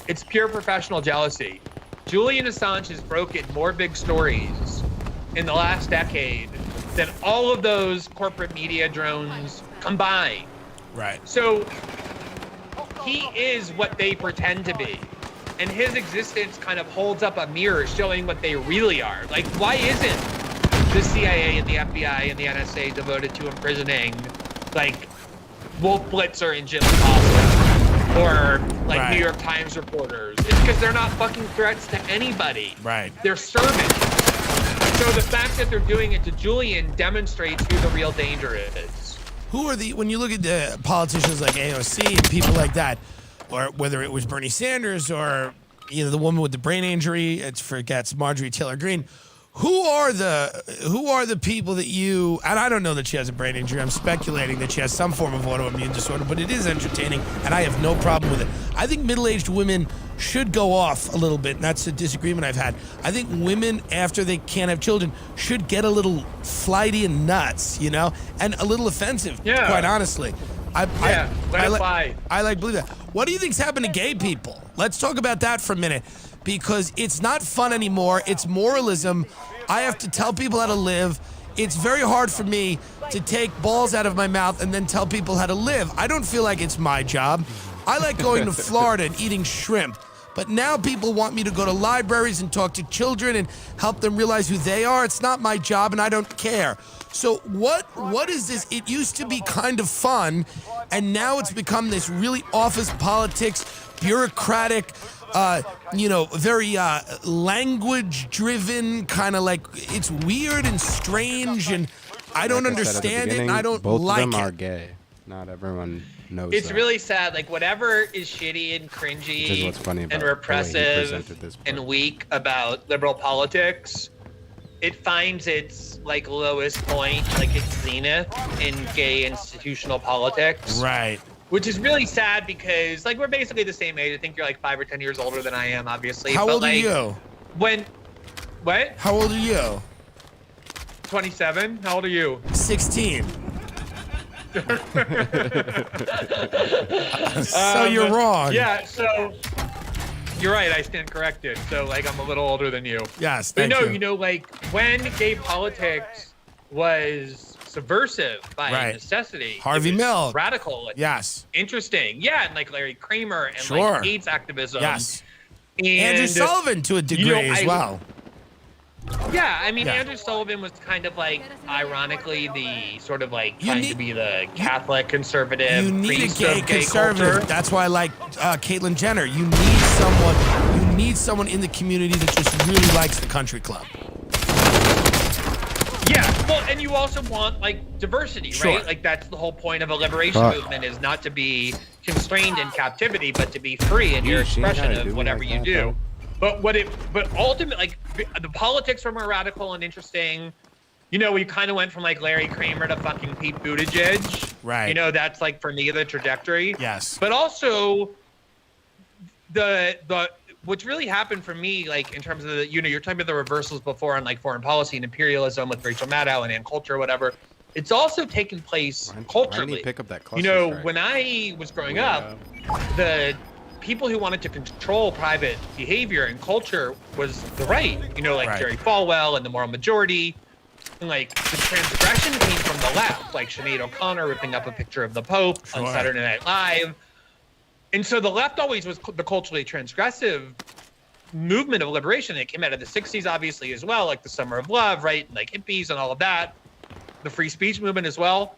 it's pure professional jealousy. Julian Assange has broken more big stories in the last decade than all of those corporate media drones combined. Right. So he is what they pretend to be. And his existence kind of holds up a mirror showing what they really are. Why isn't the CIA and the FBI and the NSA devoted to imprisoning Wolf Blitzer and Jim Acosta or Right. New York Times reporters? It's because they're not fucking threats to anybody. Right. They're servants. So the fact that they're doing it to Julian demonstrates who the real danger is. Who are when you look at the politicians like AOC and people like that, or whether it was Bernie Sanders or the woman with the brain injury. It forgets Marjorie Taylor Greene. Who are the people that you, and I don't know that she has a brain injury. I'm speculating that she has some form of autoimmune disorder, but it is entertaining, and I have no problem with it. I think middle-aged women should go off a little bit, and that's a disagreement I've had. I think women, after they can't have children, should get a little flighty and nuts, and a little offensive, quite honestly. I like believe that. What do you think's happened to gay people? Let's talk about that for a minute. Because it's not fun anymore. It's moralism. I have to tell people how to live. It's very hard for me to take balls out of my mouth and then tell people how to live. I don't feel like it's my job. I like going to Florida and eating shrimp. But now people want me to go to libraries and talk to children and help them realize who they are. It's not my job, and I don't care. So what is this? It used to be kind of fun, and now it's become this really office politics, bureaucratic, very language-driven, kind of like, it's weird and strange, and I don't understand it, and I don't both like it. Both of them are gay. Not everyone knows It's that. really sad. Like, whatever is shitty and cringy what's funny about and the way he repressive presented this and part. weak about liberal politics, it finds its, like, lowest point, like its zenith in gay institutional politics. Right. Which is really sad because, like, we're basically the same age. I think you're like 5 or 10 years older than I am, obviously. How but, old like, are you? What? How old are you? 27. How old are you? 16. So you're wrong. Yeah, so you're right. I stand corrected. So, like, I'm a little older than you. Yes, But thank you. no, like, when gay politics was subversive by Right. necessity. Harvey it was Milk. Radical. And Yes. interesting. Yeah, and like Larry Kramer and Sure. like AIDS activism. Yes. And Andrew Sullivan to a degree as well. Yeah, I mean, Yeah. Andrew Sullivan was kind of like, ironically, the sort of like You trying need- to be the Catholic conservative. You need a priest gay of gay conservative. culture. That's why I like Caitlyn Jenner. You need someone in the community that just really likes the country club. Yeah, well, and you also want like diversity, Sure. right? Like that's the whole point of a liberation Fuck. movement is not to be constrained in captivity, but to be free in your You shouldn't expression gotta do of me whatever like you that, do. though. But ultimately, like the politics were more radical and interesting. We kind of went from like Larry Kramer to fucking Pete Buttigieg. Right. That's like for me the trajectory. Yes. But also the what's really happened for me, like in terms of the, you're talking about the reversals before on like foreign policy and imperialism with Rachel Maddow and Ann Coulter or whatever. It's also taken place Why didn't culturally. he pick up that cluster strike? When I was growing up, the people who wanted to control private behavior and culture was the right. Like Right. Jerry Falwell and the moral majority. And like the transgression came from the left, like Sinead O'Connor ripping up a picture of the Pope on Sure. Saturday Night Live. And so the left always was the culturally transgressive movement of liberation. It came out of the 60s, obviously, as well, like the Summer of Love, right? And like hippies and all of that. The free speech movement as well.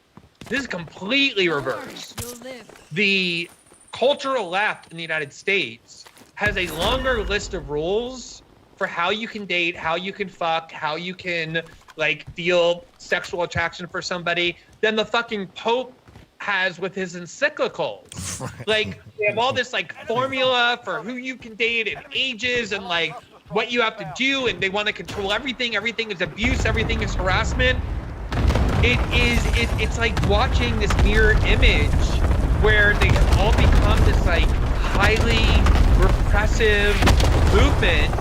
This is completely reversed. The cultural left in the United States has a longer list of rules for how you can date, how you can fuck, how you can like feel sexual attraction for somebody than the fucking Pope has with his encyclicals. Like they have all this like formula for who you can date and ages and like what you have to do, and they want to control everything. Everything is abuse, everything is harassment. It's like watching this mirror image where they have all become this like highly repressive movement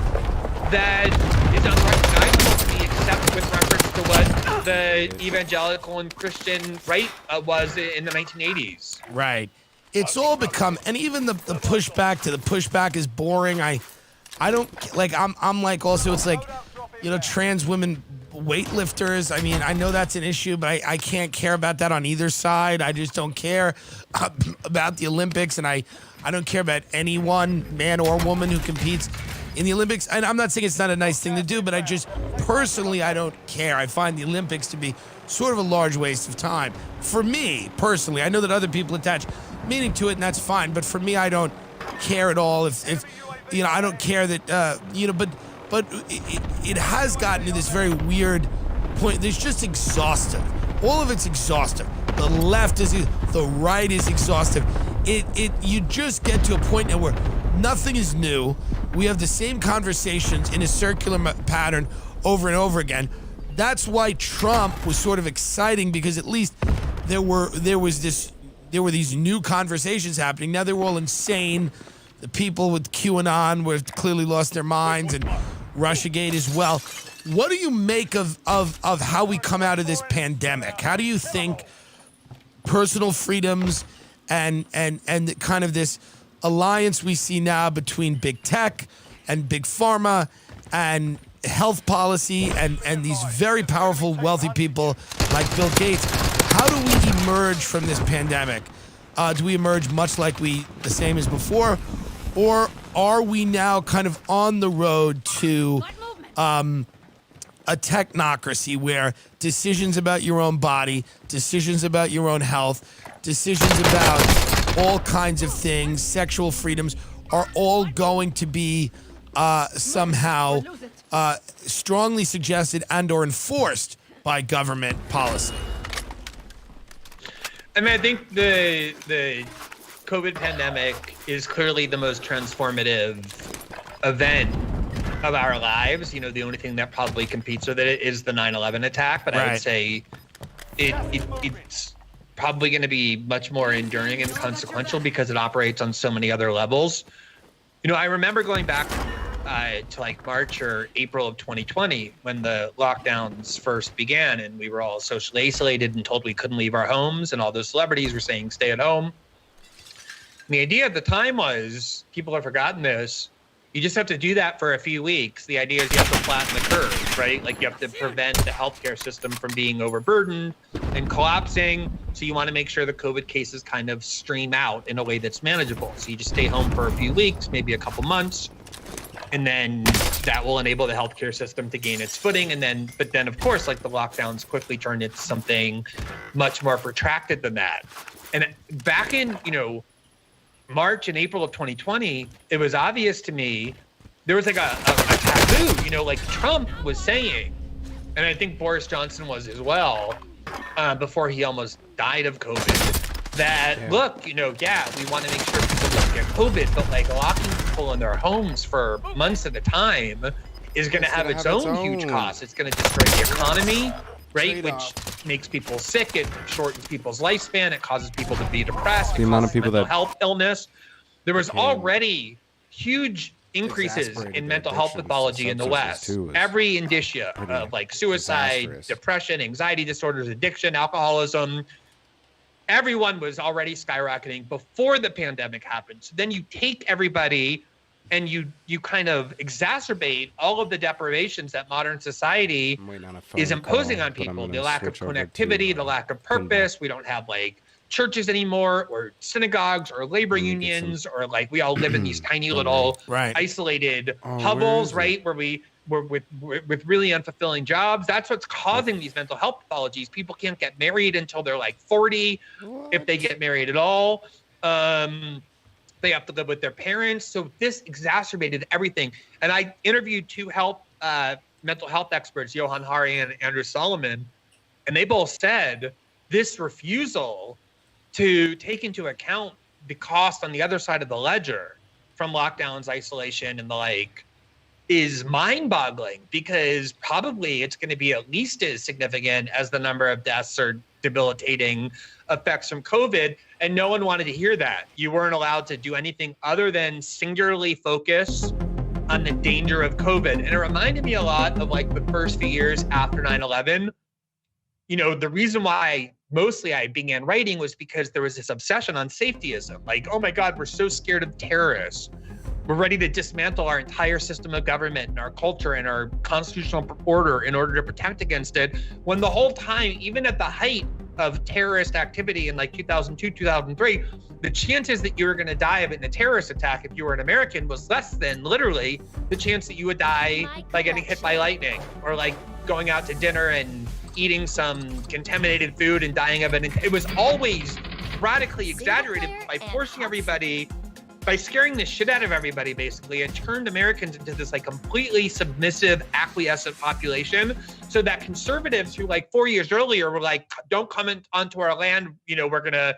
that is unrecognizable to me except with reference to what the evangelical and Christian right was in the 1980s. Right. It's all become, and even the pushback is boring. I don't like. I'm like also. It's like, trans women weightlifters. I mean, I know that's an issue, but I can't care about that on either side. I just don't care about the Olympics, and I don't care about anyone, man or woman, who competes in the Olympics. And I'm not saying it's not a nice thing to do, but I just personally I don't care. I find the Olympics to be sort of a large waste of time for me personally. I know that other people attach meaning to it, and that's fine. But for me, I don't care at all. If I don't care that but it has gotten to this very weird point. It's just exhaustive. All of it's exhaustive. The left is, the right is exhaustive. You just get to a point now where nothing is new. We have the same conversations in a circular pattern over and over again. That's why Trump was sort of exciting, because at least there were these new conversations happening. Now they're all insane. The people with QAnon were clearly lost their minds, and Russiagate as well. What do you make of how we come out of this pandemic? How do you think personal freedoms and kind of this alliance we see now between big tech and big pharma and health policy and these very powerful, wealthy people like Bill Gates, how do we emerge from this pandemic? Do we emerge much like the same as before? Or are we now kind of on the road to a technocracy where decisions about your own body, decisions about your own health, decisions about all kinds of things, sexual freedoms, are all going to be somehow strongly suggested and or enforced by government policy? I mean, I think the COVID pandemic is clearly the most transformative event of our lives. You know, the only thing that probably competes with it is the 9/11 attack, but I would say it's probably going to be much more enduring and consequential because it operates on so many other levels. You know, I remember going back to like March or April of 2020 when the lockdowns first began and we were all socially isolated and told we couldn't leave our homes, and all those celebrities were saying stay at home. And the idea at the time was, people have forgotten this, you just have to do that for a few weeks. The idea is you have to flatten the curve, right? Like you have to prevent the healthcare system from being overburdened and collapsing. So you want to make sure the COVID cases kind of stream out in a way that's manageable. So you just stay home for a few weeks, maybe a couple months, and then that will enable the healthcare system to gain its footing. But then of course, like the lockdowns quickly turned into something much more protracted than that. And back in, March and April of 2020, it was obvious to me there was like a taboo, like Trump was saying, and I think Boris Johnson was as well, before he almost died of COVID, that look, we want to make sure people don't get COVID, but like locking people in their homes for months at a time is going to have its own huge cost. It's going to destroy the economy, right? Which makes people sick. It shortens people's lifespan. It causes people to be depressed. The amount of people mental that health illness. There was already huge increases in mental health pathology in the West. Every indicia of like suicide, depression, anxiety disorders, addiction, alcoholism. Everyone was already skyrocketing before the pandemic happened. So then you take everybody and you kind of exacerbate all of the deprivations that modern society is imposing on people. The lack of connectivity, the lack of purpose. We don't have like churches anymore, or synagogues, or labor unions, or like we all live in these tiny little isolated hovels, right? Where we're with really unfulfilling jobs. That's what's causing these mental health pathologies. People can't get married until they're like 40, if they get married at all. They have to live with their parents. So this exacerbated everything. And I interviewed two mental health experts, Johan Hari and Andrew Solomon, and they both said this refusal to take into account the cost on the other side of the ledger from lockdowns, isolation, and the like is mind-boggling, because probably it's going to be at least as significant as the number of deaths or debilitating effects from COVID. And no one wanted to hear that. You weren't allowed to do anything other than singularly focus on the danger of COVID. And it reminded me a lot of like the first few years after 9/11. The reason why mostly I began writing was because there was this obsession on safetyism. Like, oh my God, we're so scared of terrorists. We're ready to dismantle our entire system of government and our culture and our constitutional order in order to protect against it. When the whole time, even at the height of terrorist activity in like 2002, 2003, the chances that you were going to die of it in a terrorist attack if you were an American was less than literally the chance that you would die by getting hit by lightning, or like going out to dinner and eating some contaminated food and dying of it. And it was always radically exaggerated by forcing everybody, by scaring the shit out of everybody, basically, and turned Americans into this like completely submissive, acquiescent population. So that conservatives who like 4 years earlier were like, don't come onto our land, we're gonna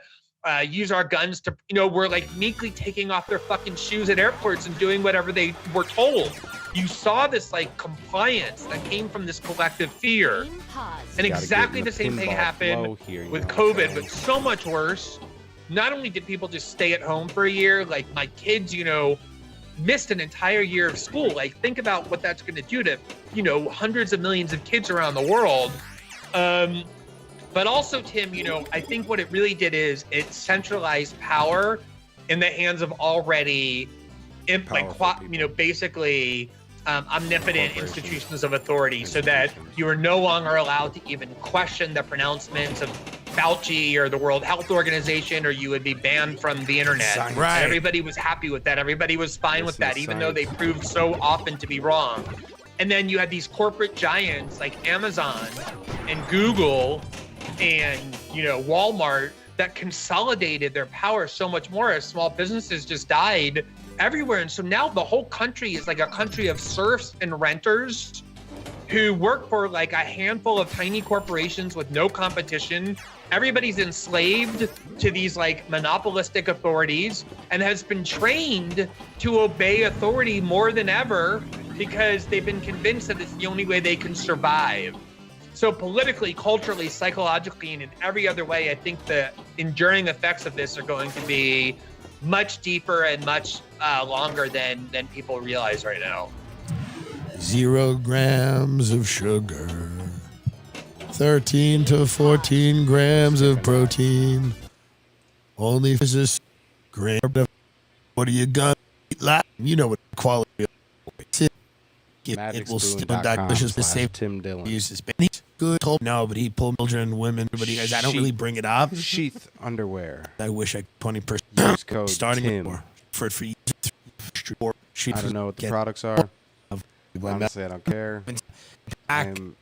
use our guns to, were like meekly taking off their fucking shoes at airports and doing whatever they were told. You saw this like compliance that came from this collective fear. And exactly the same thing happened with COVID, but so much worse. Not only did people just stay at home for a year, like my kids, missed an entire year of school. Like, think about what that's going to do to, hundreds of millions of kids around the world. But also, Tim, I think what it really did is it centralized power in the hands of already, basically omnipotent institutions of authority, so that you are no longer allowed to even question the pronouncements of Fauci or the World Health Organization, or you would be banned from the internet. Right. And everybody was happy with that. Everybody was fine with that, even though they proved so often to be wrong. And then you had these corporate giants like Amazon and Google and, Walmart that consolidated their power so much more as small businesses just died everywhere. And so now the whole country is like a country of serfs and renters who work for like a handful of tiny corporations with no competition. Everybody's enslaved to these like monopolistic authorities and has been trained to obey authority more than ever because they've been convinced that it's the only way they can survive. So politically, culturally, psychologically, and in every other way, I think the enduring effects of this are going to be much deeper and much longer than people realize right now. 0 grams of sugar, 13 to 14 grams of protein, only physics gram of what are you gonna eat like? You know what quality of it will still die. Just the same. Tim Dillon. Uses good. Told no, but he pulled children, women, everybody. Guys, I don't really bring it up. Sheath underwear. I wish I 20% Use code starting Tim. more for you. I don't know what the products are. Honestly, I don't care. I'm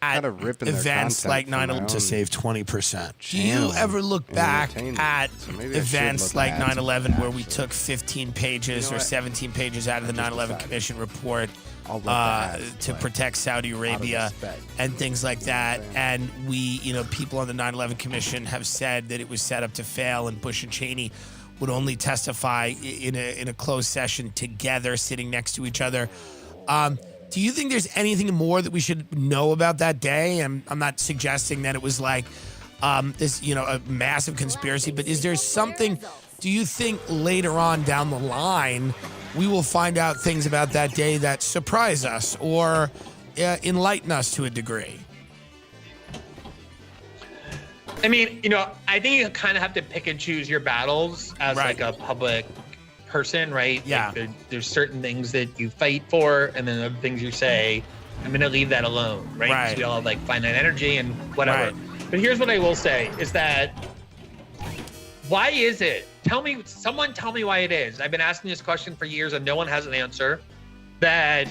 kind of ripping their events content like from my 9/11 to own save 20%. Do you channeling ever look back entertainment. at So maybe I should events look like at some 9/11 where we actually. took 15 pages or 17 pages out of the 9/11 Commission report I'll look at to like, protect Saudi Arabia respect. and things like that? And we, people on the 9/11 Commission have said that it was set up to fail, and Bush and Cheney would only testify in a closed session together, sitting next to each other. Do you think there's anything more that we should know about that day? I'm not suggesting that it was like this, a massive conspiracy, but is there something, do you think later on down the line, we will find out things about that day that surprise us or enlighten us to a degree? I mean, I think you kind of have to pick and choose your battles as Right. like a public person, right? Yeah. Like there's certain things that you fight for, and then other things you say, I'm going to leave that alone, right? 'Cause Right. we all have like finite energy and whatever. Right. But here's what I will say is that, why is it? Someone tell me why it is. I've been asking this question for years and no one has an answer. That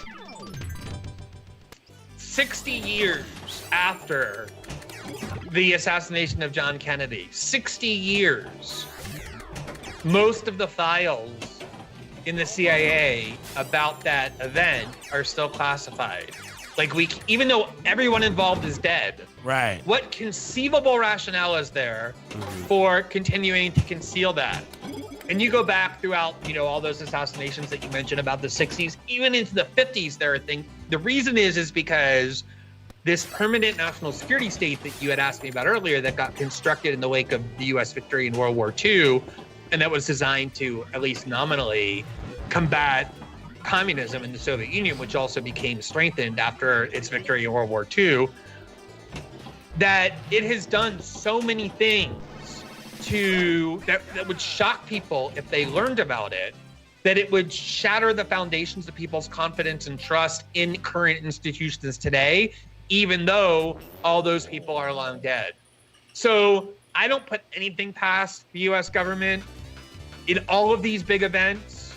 60 years after the assassination of John Kennedy, 60 years, most of the files in the CIA about that event are still classified. Like, even though everyone involved is dead, Right. what conceivable rationale is there for continuing to conceal that? And you go back throughout, all those assassinations that you mentioned about the 60s, even into the 50s, there are things. The reason is because this permanent national security state that you had asked me about earlier that got constructed in the wake of the U.S. victory in World War II, and that was designed to, at least nominally, combat communism in the Soviet Union, which also became strengthened after its victory in World War II, that it has done so many things that would shock people if they learned about it, that it would shatter the foundations of people's confidence and trust in current institutions today, even though all those people are long dead. So I don't put anything past the U.S. government in all of these big events.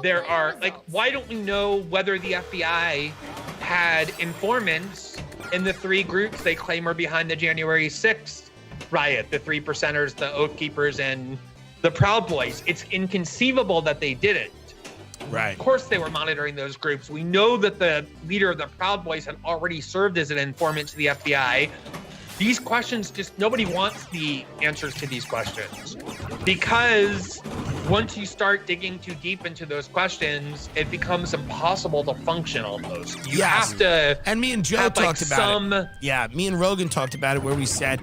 There are, like, why don't we know whether the FBI had informants in the 3 groups they claim are behind the January 6th riot, the 3 percenters, the Oath Keepers, and the Proud Boys? It's inconceivable that they didn't. Right. Of course they were monitoring those groups. We know that the leader of the Proud Boys had already served as an informant to the FBI. these questions, just nobody wants the answers to these questions, because once you start digging too deep into those questions, it becomes impossible to function almost. You have to. And me and Joe talked about it. Yeah, me and Rogan talked about it, where we said,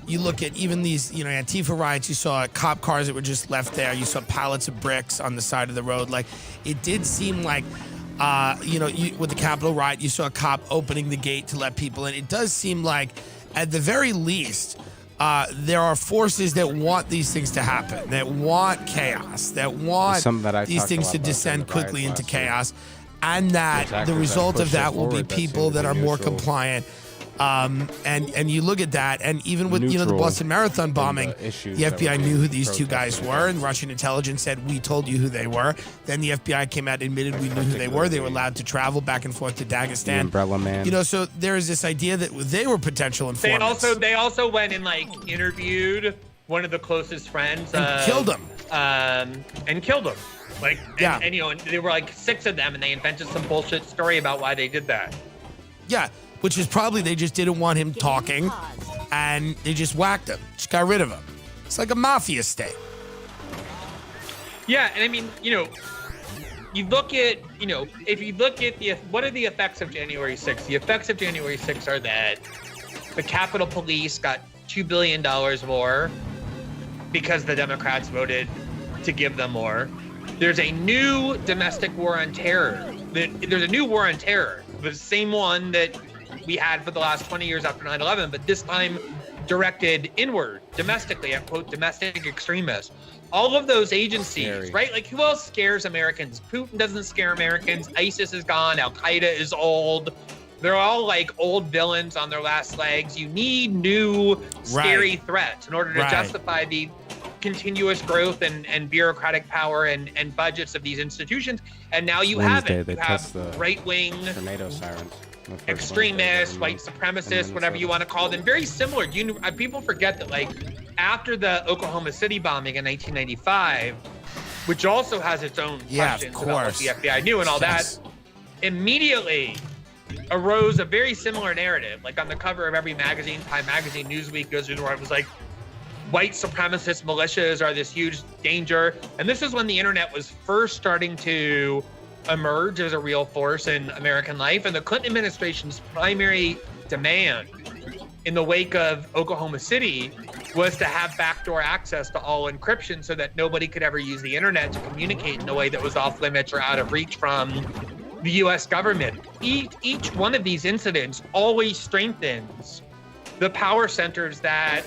you look at even these, Antifa riots, you saw cop cars that were just left there. You saw pallets of bricks on the side of the road. Like, it did seem like, with the Capitol riot, you saw a cop opening the gate to let people in. It does seem like, at the very least, there are forces that want these things to happen, that want chaos, that want these things to descend quickly into chaos, and that the result of that will be people that are more compliant. And you look at that, and even with the Boston Marathon bombing, the FBI knew who these two guys were, and Russian intelligence said, we told you who they were. Then the FBI came out and admitted we knew who they were. They were allowed to travel back and forth to Dagestan. The Umbrella Man. So there is this idea that they were potential informants. They also went and interviewed one of the closest friends and killed him. And there were 6 of them, and they invented some bullshit story about why they did that. Yeah. Which is probably they just didn't want him talking, and they just whacked him, just got rid of him. It's like a mafia state. Yeah, and I mean, you look at, if you look at what are the effects of January 6th? The effects of January 6th are that the Capitol Police got $2 billion more because the Democrats voted to give them more. There's a new domestic war on terror. There's a new war on terror, the same one that we had for the last 20 years after 9/11, but this time directed inward, domestically, at quote, domestic extremists. All of those agencies, right? Like, who else scares Americans? Putin doesn't scare Americans. ISIS is gone. Al-Qaeda is old. They're all like old villains on their last legs. You need new, scary threats in order to justify the continuous growth and bureaucratic power and budgets of these institutions. And now you have it. You have right-wing tornado sirens. Extremists, white supremacists, whatever you want to call them, very similar. People forget that, after the Oklahoma City bombing in 1995, which also has its own questions about what the FBI knew and all that, immediately arose a very similar narrative. Like, on the cover of every magazine, Time Magazine, Newsweek, goes through where it was like, white supremacist militias are this huge danger. And this is when the internet was first starting to emerge as a real force in American life. And the Clinton administration's primary demand in the wake of Oklahoma City was to have backdoor access to all encryption so that nobody could ever use the internet to communicate in a way that was off limits or out of reach from the US government. Each one of these incidents always strengthens the power centers that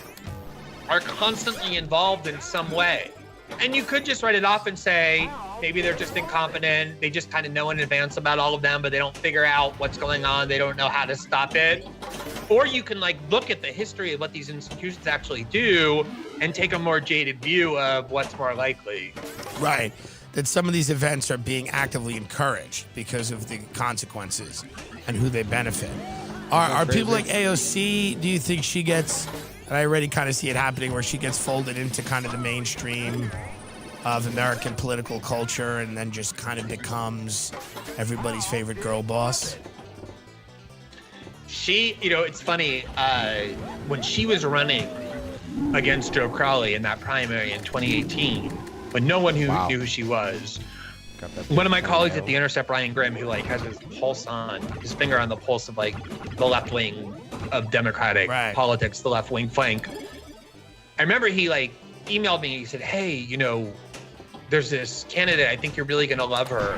are constantly involved in some way. And you could just write it off and say, maybe they're just incompetent. They just kind of know in advance about all of them, but they don't figure out what's going on. They don't know how to stop it. Or you can look at the history of what these institutions actually do and take a more jaded view of what's more likely. Right. That some of these events are being actively encouraged because of the consequences and who they benefit. Are people like AOC, do you think she gets, and I already kind of see it happening, where she gets folded into kind of the mainstream of American political culture and then just kind of becomes everybody's favorite girl boss? She, it's funny, when she was running against Joe Crowley in that primary in 2018, when no one knew who she was, one of my colleagues at The Intercept, Ryan Grimm, who has his his finger on the pulse of the left wing of Democratic politics, the left wing flank. I remember he emailed me. He said, "Hey, there's this candidate. I think you're really gonna love her.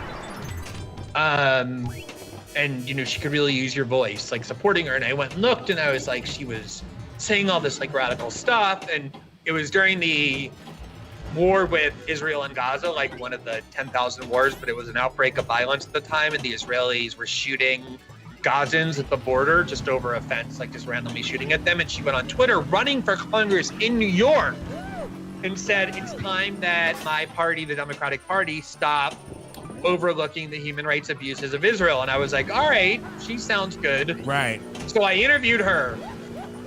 And she could really use your voice, supporting her." And I went and looked, and I was like, she was saying all this radical stuff, and it was during the war with Israel and Gaza, one of the 10,000 wars, but it was an outbreak of violence at the time, and the Israelis were shooting Gazans at the border just over a fence, just randomly shooting at them. And she went on Twitter running for Congress in New York and said, "It's time that my party, the Democratic Party, stop overlooking the human rights abuses of Israel." And I was like, all right, she sounds good. Right. So I interviewed her.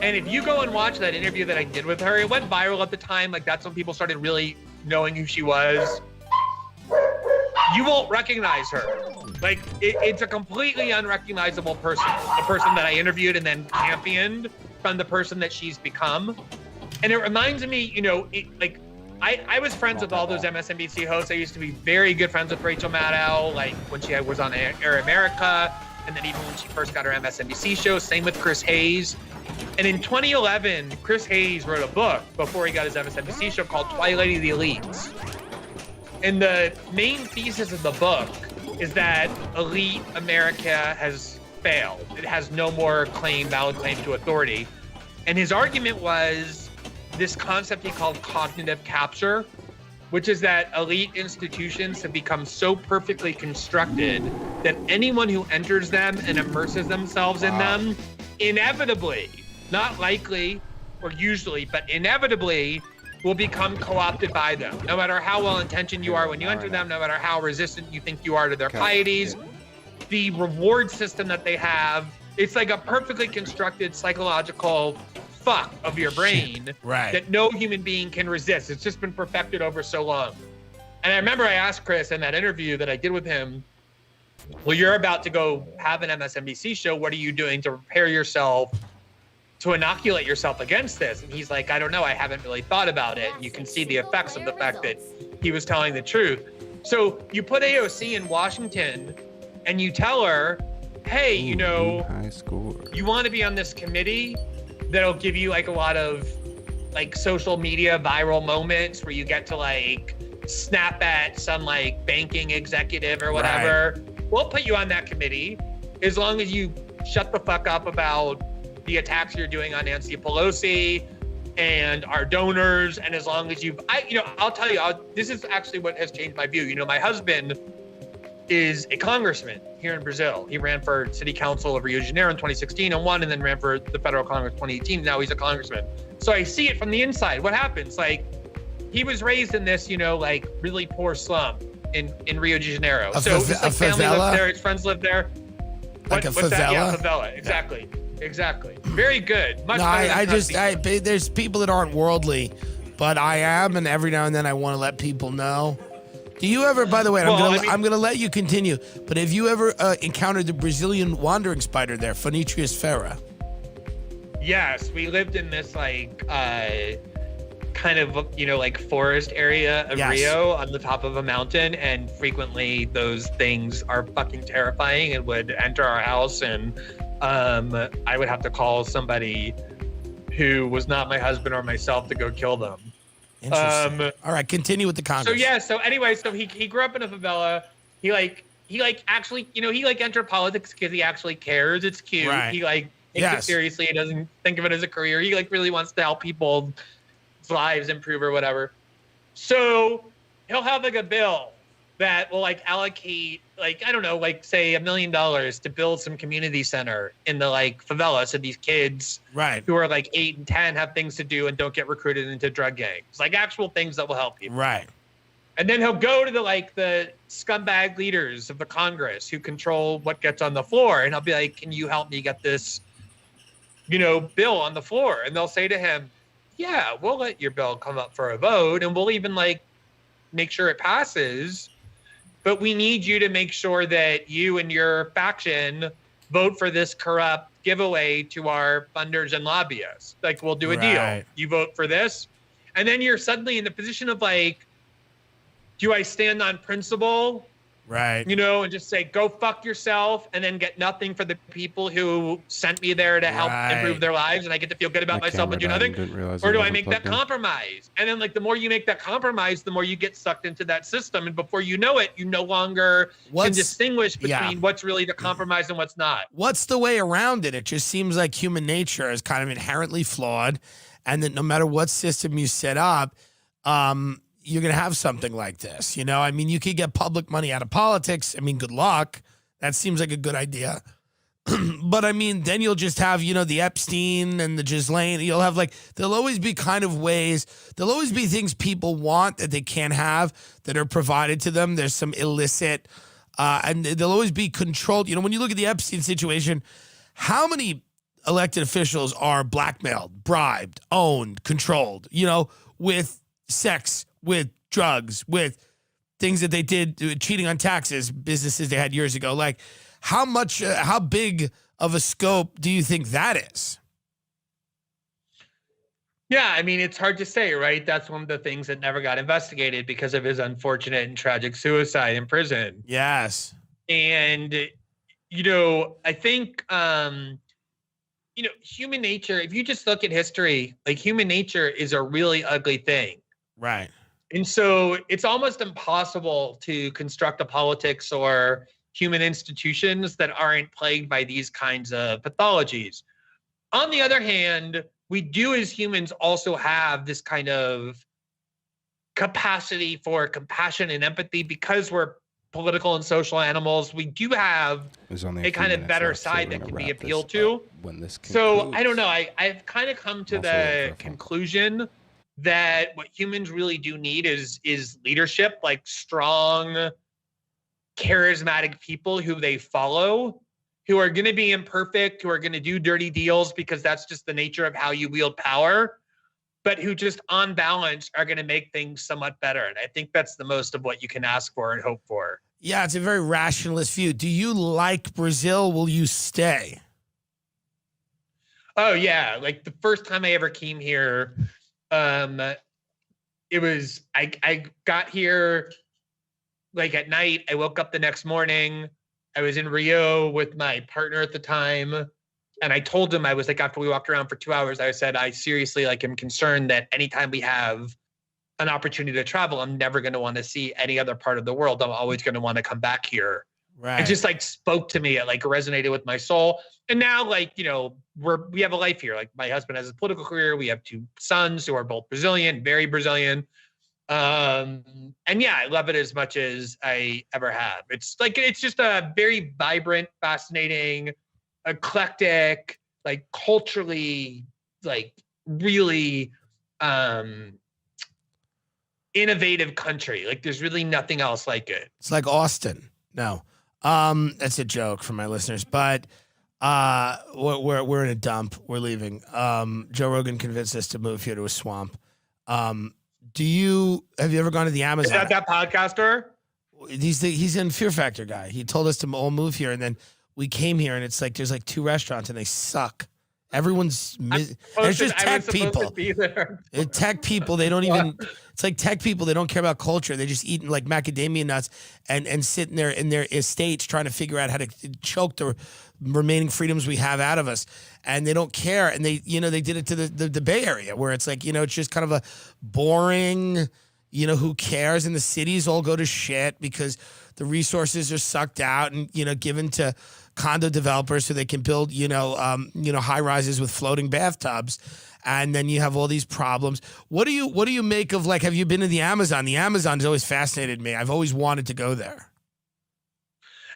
And if you go and watch that interview that I did with her, it went viral at the time. That's when people started really knowing who she was. You won't recognize her. It's a completely unrecognizable person. The person that I interviewed and then championed from the person that she's become. And it reminds me, I was friends with all those MSNBC hosts. I used to be very good friends with Rachel Maddow, like when she was on Air America, and then even when she first got her MSNBC show. Same with Chris Hayes. And in 2011, Chris Hayes wrote a book before he got his MSNBC show called Twilight of the Elites. And the main thesis of the book is that elite America has failed. It has no more valid claim to authority. And his argument was this concept he called cognitive capture, which is that elite institutions have become so perfectly constructed that anyone who enters them and immerses themselves in them inevitably, not likely or usually, but inevitably will become co-opted by them. No matter how well-intentioned you are when you enter them, no matter how resistant you think you are to their pieties, the reward system that they have, it's like a perfectly constructed psychological fuck of your brain that no human being can resist. It's just been perfected over so long. And I remember I asked Chris in that interview that I did with him, well, you're about to go have an MSNBC show. What are you doing to prepare yourself to inoculate yourself against this? And he's like, I don't know. I haven't really thought about it. You can see the effects of the fact that he was telling the truth. So you put AOC in Washington and you tell her, hey, you want to be on this committee that'll give you like a lot of like social media viral moments where you get to like snap at some like banking executive or whatever. We'll put you on that committee as long as you shut the fuck up about the attacks you're doing on Nancy Pelosi and our donors. And as long as I'll tell you, this is actually what has changed my view. My husband is a congressman here in Brazil. He ran for city council of Rio de Janeiro in 2016 and won, and then ran for the federal Congress 2018. Now he's a congressman. So I see it from the inside. What happens? Like, he was raised in this, like really poor slum in Rio de Janeiro. So his family lived there, his friends lived there. Like a favela? What's that? Yeah, favela. Exactly. Exactly. Very good. Much better. There's people that aren't worldly, but I am, and every now and then I want to let people know. Do you ever, by the way, I'm going to let you continue, but have you ever encountered the Brazilian wandering spider there, Phoenitrius ferra? Yes, we lived in this kind of, like forest area of Rio on the top of a mountain, and frequently those things are fucking terrifying and would enter our house, and I would have to call somebody who was not my husband or myself to go kill them. Interesting. All right, continue with the Congress. So anyway, he grew up in a favela. He actually, he entered politics because he actually cares. It's cute. Right. He takes it seriously. He doesn't think of it as a career. He really wants to help people's lives improve or whatever. So he'll have like a bill that will allocate I don't know, say $1 million to build some community center in the favela, so these kids who are 8 and 10 have things to do and don't get recruited into drug gangs, actual things that will help people. Right. And then he'll go to the scumbag leaders of the Congress who control what gets on the floor, and he'll be like, can you help me get this bill on the floor? And they'll say to him, yeah, we'll let your bill come up for a vote, and we'll even make sure it passes. But we need you to make sure that you and your faction vote for this corrupt giveaway to our funders and lobbyists. We'll do a deal. You vote for this. And then you're suddenly in the position of do I stand on principle? Right. And just say, go fuck yourself, and then get nothing for the people who sent me there to help improve their lives, and I get to feel good about myself and do nothing? Or do I make that compromise? And then the more you make that compromise, the more you get sucked into that system. And before you know it, you no longer can distinguish between what's really the compromise and what's not. What's the way around it? It just seems like human nature is kind of inherently flawed, and that no matter what system you set up, you're going to have something like this. You could get public money out of politics. good luck. That seems like a good idea. But then you'll just have, the Epstein and the Ghislaine. You'll have there'll always be kind of ways. There'll always be things people want that they can't have that are provided to them. There's some illicit, and they'll always be controlled. When you look at the Epstein situation, how many elected officials are blackmailed, bribed, owned, controlled, with sex, with drugs, with things that they did, cheating on taxes, businesses they had years ago. How big of a scope do you think that is? Yeah, I mean, it's hard to say, right? That's one of the things that never got investigated because of his unfortunate and tragic suicide in prison. Yes. And, I think, human nature, if you just look at history, like human nature is a really ugly thing. Right. And so it's almost impossible to construct a politics or human institutions that aren't plagued by these kinds of pathologies. On the other hand, we do as humans also have this kind of capacity for compassion and empathy because we're political and social animals. We do have a kind of better side that can be appealed to. So I don't know. I've kind of come to the conclusion that what humans really do need is leadership, like strong, charismatic people who they follow, who are going to be imperfect, who are going to do dirty deals because that's just the nature of how you wield power, but who just on balance are going to make things somewhat better. And I think that's the most of what you can ask for and hope for. Yeah, it's a very rationalist view. Do you like Brazil? Will you stay? Oh, yeah. Like the first time I ever came here, it was, I got here like at night. I woke up the next morning. I was in Rio with my partner at the time. And I told him, I was like, after we walked around for 2 hours, I said, I seriously am concerned that anytime we have an opportunity to travel, I'm never going to want to see any other part of the world. I'm always going to want to come back here. Right. It just spoke to me. It resonated with my soul. And now we have a life here. Like my husband has a political career. We have 2 sons who are both Brazilian, very Brazilian. And yeah, I love it as much as I ever have. It's just a very vibrant, fascinating, eclectic, culturally, really, innovative country. There's really nothing else like it. It's like Austin. No. That's a joke for my listeners, but we're in a dump. We're leaving. Joe Rogan convinced us to move here to a swamp. Have you ever gone to the Amazon? Is that podcaster? He's in Fear Factor guy. He told us to all move here, and then we came here, and it's there's 2 restaurants, and they suck. Everyone's there's just tech people. Tech people, they don't even. It's like tech people. They don't care about culture. They just eating macadamia nuts and sitting there in their estates trying to figure out how to choke the remaining freedoms we have out of us. And they don't care. And they did it to the Bay Area where it's it's just kind of a boring. Who cares? And the cities all go to shit because the resources are sucked out and given to condo developers so they can build high rises with floating bathtubs, and then you have all these problems. What do you make of have you been to the Amazon? The Amazon has always fascinated me. I've always wanted to go there.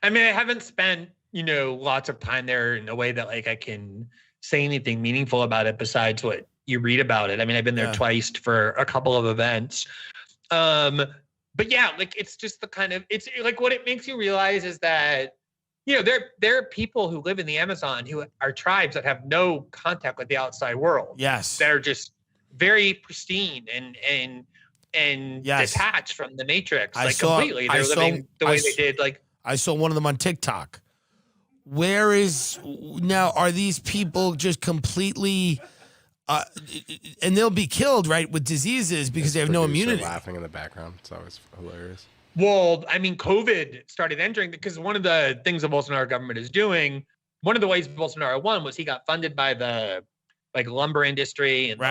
I mean, I haven't spent lots of time there in a way that I can say anything meaningful about it besides what you read about it. I mean, I've been there twice for a couple of events. But yeah, it's just the kind of, it's what it makes you realize is that, there are people who live in the Amazon who are tribes that have no contact with the outside world. Yes. That are just very pristine and detached from the matrix, completely. They're living the way they did. I saw one of them on TikTok. Are these people just completely, and they'll be killed, right, with diseases because they have no immunity. Laughing in the background. It's always hilarious. Well, I mean, COVID started entering because one of the things the Bolsonaro government is doing, one of the ways Bolsonaro won was he got funded by the lumber industry and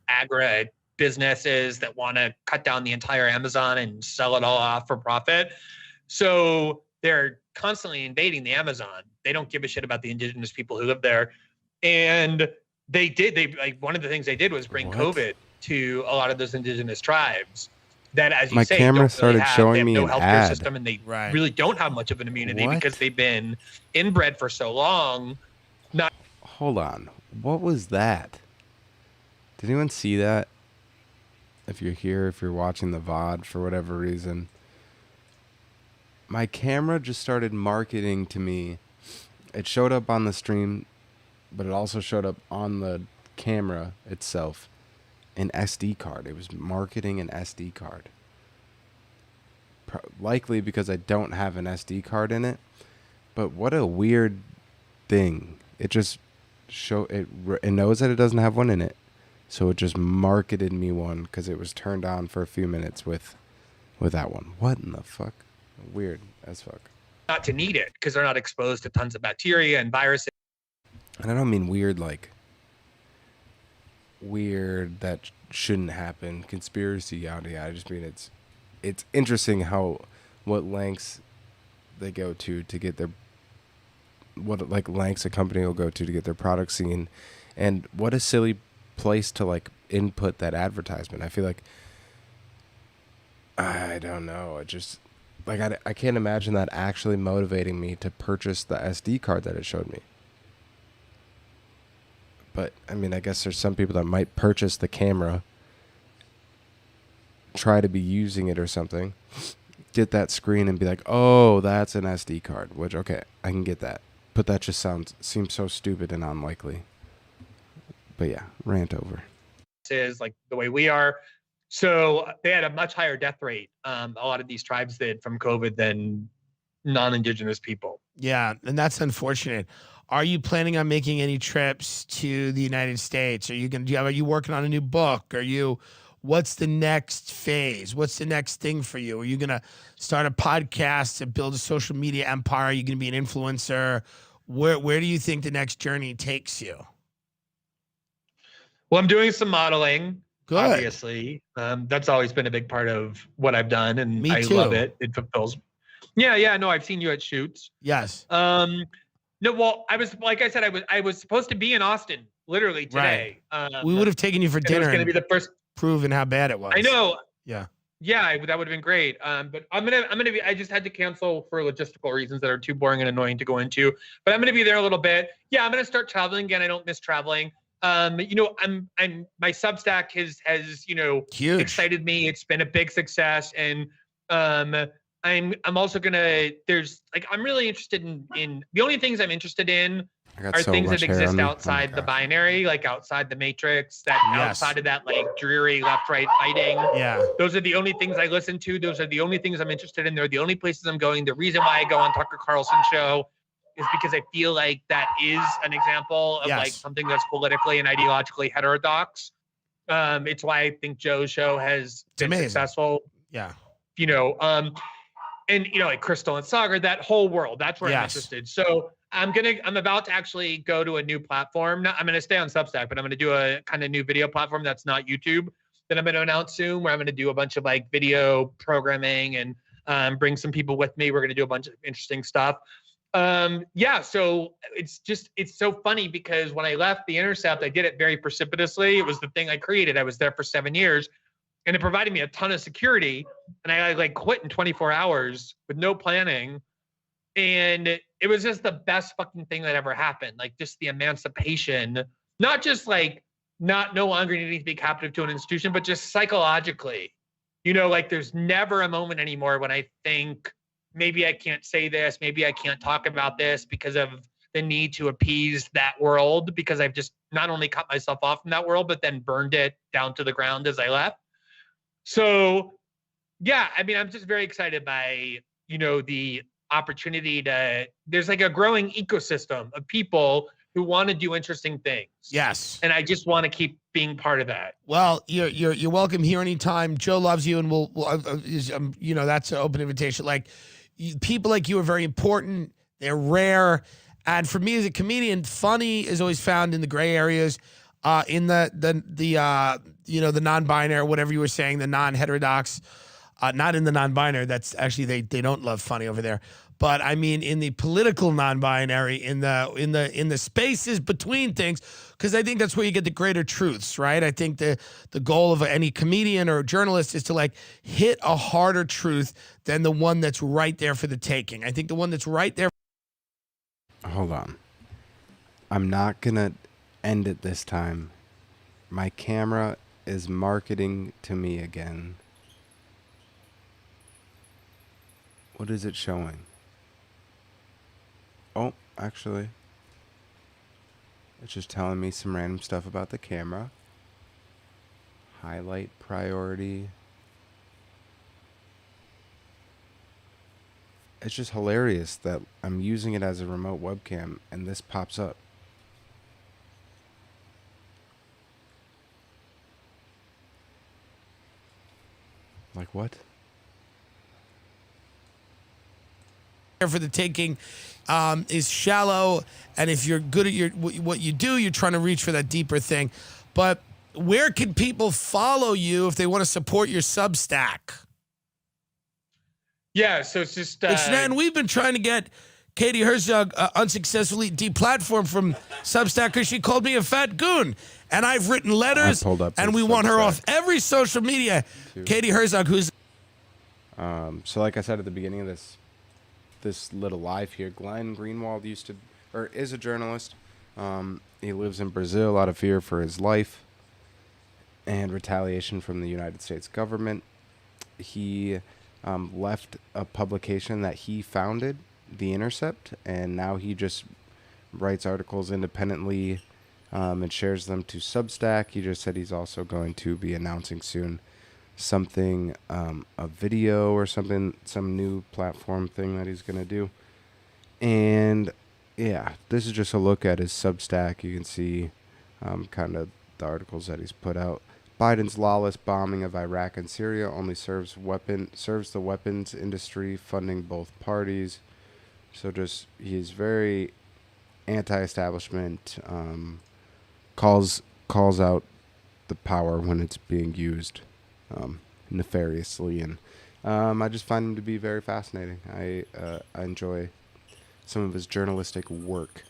agri businesses that want to cut down the entire Amazon and sell it all off for profit. So they're constantly invading the Amazon. They don't give a shit about the indigenous people who live there. And one of the things they did was bring COVID to a lot of those indigenous tribes. That, as you say, camera started showing me no an healthcare ad. system, and they really don't have much of an immunity because they've been inbred for so long. Hold on, what was that? Did anyone see that? If you're here, if you're watching the VOD for whatever reason, my camera just started marketing to me. It showed up on the stream, but it also showed up on the camera itself. An SD card. It was marketing an SD card. Likely because I don't have an SD card in it. But what a weird thing. It just it knows that it doesn't have one in it. So it just marketed me one because it was turned on for a few minutes with that one. What in the fuck? Weird as fuck. Not to need it because they're not exposed to tons of bacteria and viruses. And I don't mean weird like weird that shouldn't happen, conspiracy yada yada. I just mean it's interesting what lengths they go to get their lengths a company will go to get their product seen, and what a silly place to like input that advertisement. I feel like I don't know. It just like I can't imagine that actually motivating me to purchase the SD card that it showed me. But I mean, I guess there's some people that might purchase the camera, try to be using it or something, get that screen and be like, oh, that's an SD card, which, okay, I can get that. But that just seems so stupid and unlikely. But yeah, rant over. Is like the way we are. So they had a much higher death rate, a lot of these tribes did, from COVID than non-Indigenous people. Yeah, and that's unfortunate. Are you planning on making any trips to the United States? Are you working on a new book? What's the next phase? What's the next thing for you? Are you gonna start a podcast and build a social media empire? Are you gonna be an influencer? Where do you think the next journey takes you? Well, I'm doing some modeling. Good. Obviously. That's always been a big part of what I've done, and Me I too. love it. It fulfills. Yeah. No, I've seen you at shoots. Yes. No, well, I was supposed to be in Austin literally today. Right. We would have taken you for dinner. It was going to be the first. Proving how bad it was. I know. Yeah. Yeah, that would have been great. But I'm gonna be. I just had to cancel for logistical reasons that are too boring and annoying to go into. But I'm gonna be there a little bit. Yeah, I'm gonna start traveling again. I don't miss traveling. I'm my Substack has Huge. excited me. It's been a big success, and I'm also gonna. I'm really interested in the only things I'm interested in are so things much that hair exist on me. outside Oh my the God. binary, like outside the matrix, that Yes. outside of that like dreary left-right fighting. Yeah. Those are the only things I listen to. Those are the only things I'm interested in. They're the only places I'm going. The reason why I go on Tucker Carlson's show is because I feel like that is an example of Yes. like something that's politically and ideologically heterodox. It's why I think Joe's show has been amazing. successful. Yeah. And like Crystal and Sagar, that whole world, that's where I'm Yes. interested. So I'm about to actually go to a new platform. I'm going to stay on Substack, but I'm going to do a kind of new video platform that's not YouTube that I'm going to announce soon, where I'm going to do a bunch of like video programming and bring some people with me. We're going to do a bunch of interesting stuff. So it's so funny because when I left The Intercept, I did it very precipitously. It was the thing I created. I was there for 7 years. And it provided me a ton of security, and I like quit in 24 hours with no planning. And it was just the best fucking thing that ever happened. Like just the emancipation, not just like no longer needing to be captive to an institution, but just psychologically, like there's never a moment anymore when I think maybe I can't say this, maybe I can't talk about this because of the need to appease that world, because I've just not only cut myself off from that world, but then burned it down to the ground as I left. So, yeah, I mean, I'm just very excited by, the opportunity there's like a growing ecosystem of people who want to do interesting things. Yes. And I just want to keep being part of that. Well, you're welcome here anytime. Joe loves you, and we'll that's an open invitation. Like people like you are very important. They're rare. And for me as a comedian, funny is always found in the gray areas, in the non-binary, whatever you were saying, the non-heterodox, not in the non-binary. That's actually, they don't love funny over there. But I mean, in the political non-binary, in the spaces between things, because I think that's where you get the greater truths, right? I think the goal of any comedian or journalist is to like hit a harder truth than the one that's right there for the taking. I think the one that's right there. Hold on. I'm not gonna end it this time. My camera is marketing to me again. What is it showing? Oh, actually, it's just telling me some random stuff about the camera. Highlight priority. It's just hilarious that I'm using it as a remote webcam and this pops up. Like what? For the taking is shallow, and if you're good at what you do, you're trying to reach for that deeper thing. But where can people follow you if they want to support your Substack? Yeah, so it's just And we've been trying to get Katie Herzog unsuccessfully deplatformed from Substack because she called me a fat goon. And I've written letters, and we want her off every social media. Katie Herzog, who's so like I said at the beginning of this little live here, Glenn Greenwald is a journalist. He lives in Brazil out of fear for his life and retaliation from the United States government. He left a publication that he founded, The Intercept, and now he just writes articles independently and shares them to Substack. He just said he's also going to be announcing soon something, a video or something, some new platform thing that he's going to do. And yeah, this is just a look at his Substack. You can see kind of the articles that he's put out. Biden's lawless bombing of Iraq and Syria only serves the weapons industry, funding both parties. So just, he's very anti-establishment, calls out the power when it's being used nefariously, and I just find him to be very fascinating. I enjoy some of his journalistic work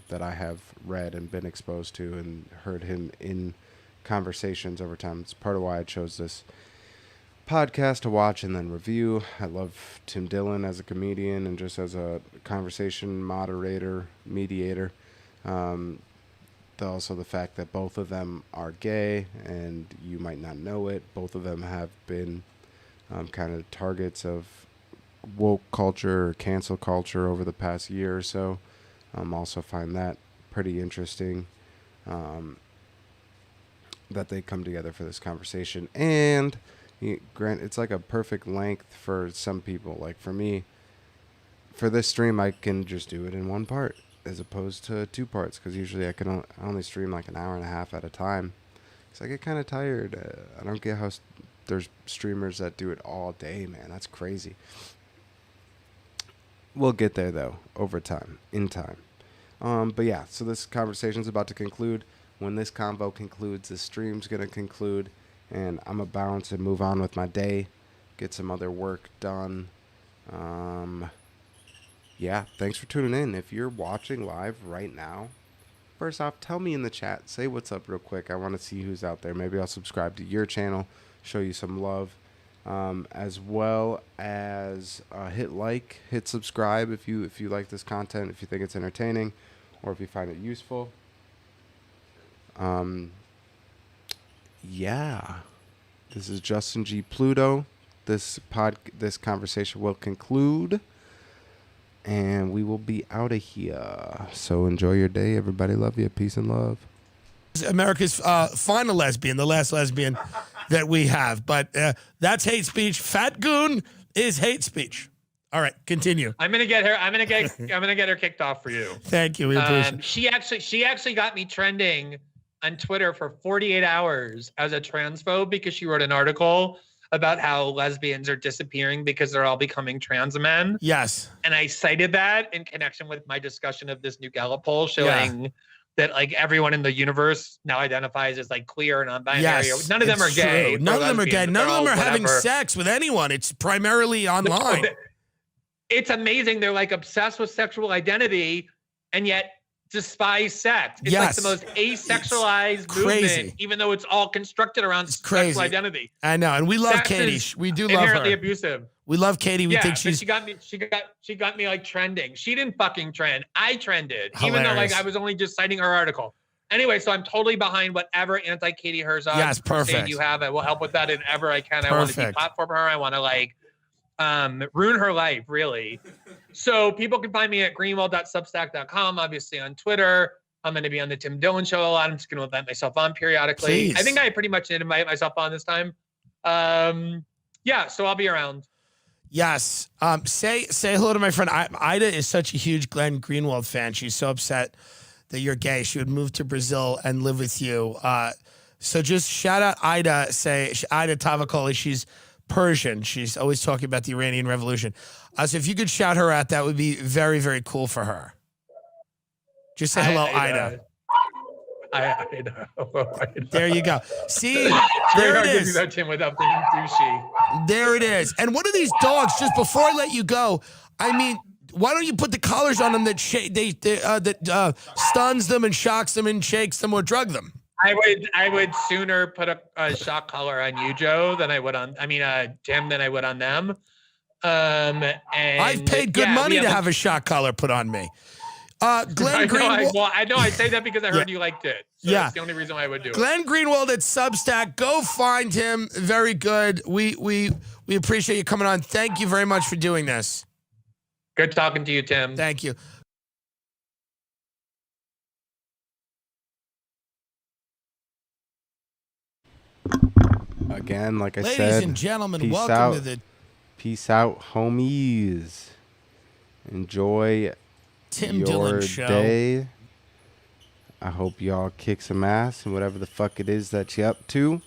that I have read and been exposed to and heard him in conversations over time. It's part of why I chose this podcast to watch and then review. I love Tim Dillon as a comedian and just as a conversation moderator, mediator. Also the fact that both of them are gay, and you might not know it. Both of them have been kind of targets of woke culture or cancel culture over the past year or so. Also find that pretty interesting that they come together for this conversation. And Grant, it's like a perfect length for some people. Like for me, for this stream, I can just do it in one part as opposed to two parts, because usually I can only stream like an hour and a half at a time. So I get kind of tired. I don't get how there's streamers that do it all day, man. That's crazy. We'll get there though, over time, in time. But yeah, so this conversation's about to conclude. When this convo concludes, the stream's gonna conclude, and I'm about to move on with my day, get some other work done. Yeah, thanks for tuning in. If you're watching live right now, first off, tell me in the chat. Say what's up real quick. I want to see who's out there. Maybe I'll subscribe to your channel, show you some love, as well as hit like, hit subscribe if you like this content, if you think it's entertaining, or if you find it useful. Yeah, this is Justin G. Pluto. This conversation will conclude, and we will be out of here. So enjoy your day, everybody. Love you. Peace and love. America's final lesbian, the last lesbian that we have. But that's hate speech. Fat goon is hate speech. All right, continue. I'm gonna get her. I'm gonna get her kicked off for you. Thank you. We appreciate it. She actually got me trending on Twitter for 48 hours as a transphobe because she wrote an article about how lesbians are disappearing because they're all becoming trans men. Yes. And I cited that in connection with my discussion of this new Gallup poll showing that like everyone in the universe now identifies as like queer and non-binary. Yes, None of them are gay. None of them are gay. None of them are having whatever. sex with anyone. It's primarily online. It's amazing. They're like obsessed with sexual identity and yet despise sex. It's like the most asexualized movement, even though it's all constructed around sexual identity. I know, and we love Katie. We do love her. Inherently abusive. We love Katie. We think she's. She got me like trending. She didn't fucking trend. I trended, even though like I was only just citing her article. Anyway, so I'm totally behind whatever anti-Katie Herzog crusade you have. I will help with that if ever I can. I want to deplatform her. I want to like ruin her life, really. So people can find me at greenwald.substack.com, obviously on Twitter. I'm going to be on the Tim Dillon Show a lot. I'm just going to invite myself on periodically. Please. I think I pretty much did invite myself on this time. Yeah, so I'll be around. Yes. Say hello to my friend. Ida is such a huge Glenn Greenwald fan. She's so upset that you're gay. She would move to Brazil and live with you. So just shout out Ida. Say Ida Tavakoli. She's Persian. She's always talking about the Iranian Revolution. So if you could shout her out, that would be very, very cool for her. Just say hello, Ida. I know. There you go. See, Very there hard it to do is. that, Tim, without being douchey. There it is. And what are these dogs? Just before I let you go, I mean, why don't you put the collars on them that stuns them and shocks them and shakes them or drug them? I would sooner put a shock collar on you, Joe, than I would on Tim than I would on them. And I've paid good money to have a shock collar put on me. Glenn Greenwald. I know. I say that because I heard you liked it. So Yeah. That's the only reason why I would do it. Glenn Greenwald at Substack. Go find him. Very good. We appreciate you coming on. Thank you very much for doing this. Good talking to you, Tim. Thank you. Again, like I said, Ladies and gentlemen, peace welcome out. to the Peace out, homies. Enjoy Tim your Dillon Show. day. I hope y'all kick some ass and whatever the fuck it is that you're up to.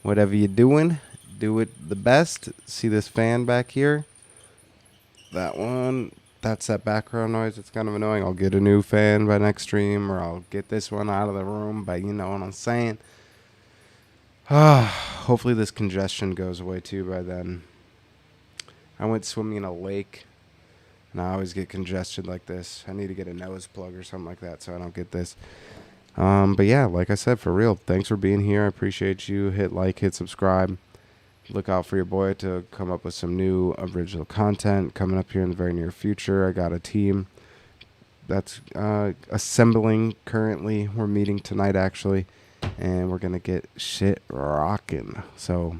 Whatever you're doing, do it the best. See this fan back here? That one, that's that background noise. It's kind of annoying. I'll get a new fan by next stream, or I'll get this one out of the room, but you know what I'm saying. Hopefully this congestion goes away too by then. I went swimming in a lake, and I always get congested like this. I need to get a nose plug or something like that so I don't get this. But yeah, like I said, for real, thanks for being here. I appreciate you. Hit like, hit subscribe. Look out for your boy to come up with some new original content coming up here in the very near future. I got a team that's assembling currently. We're meeting tonight, actually, and we're going to get shit rocking. So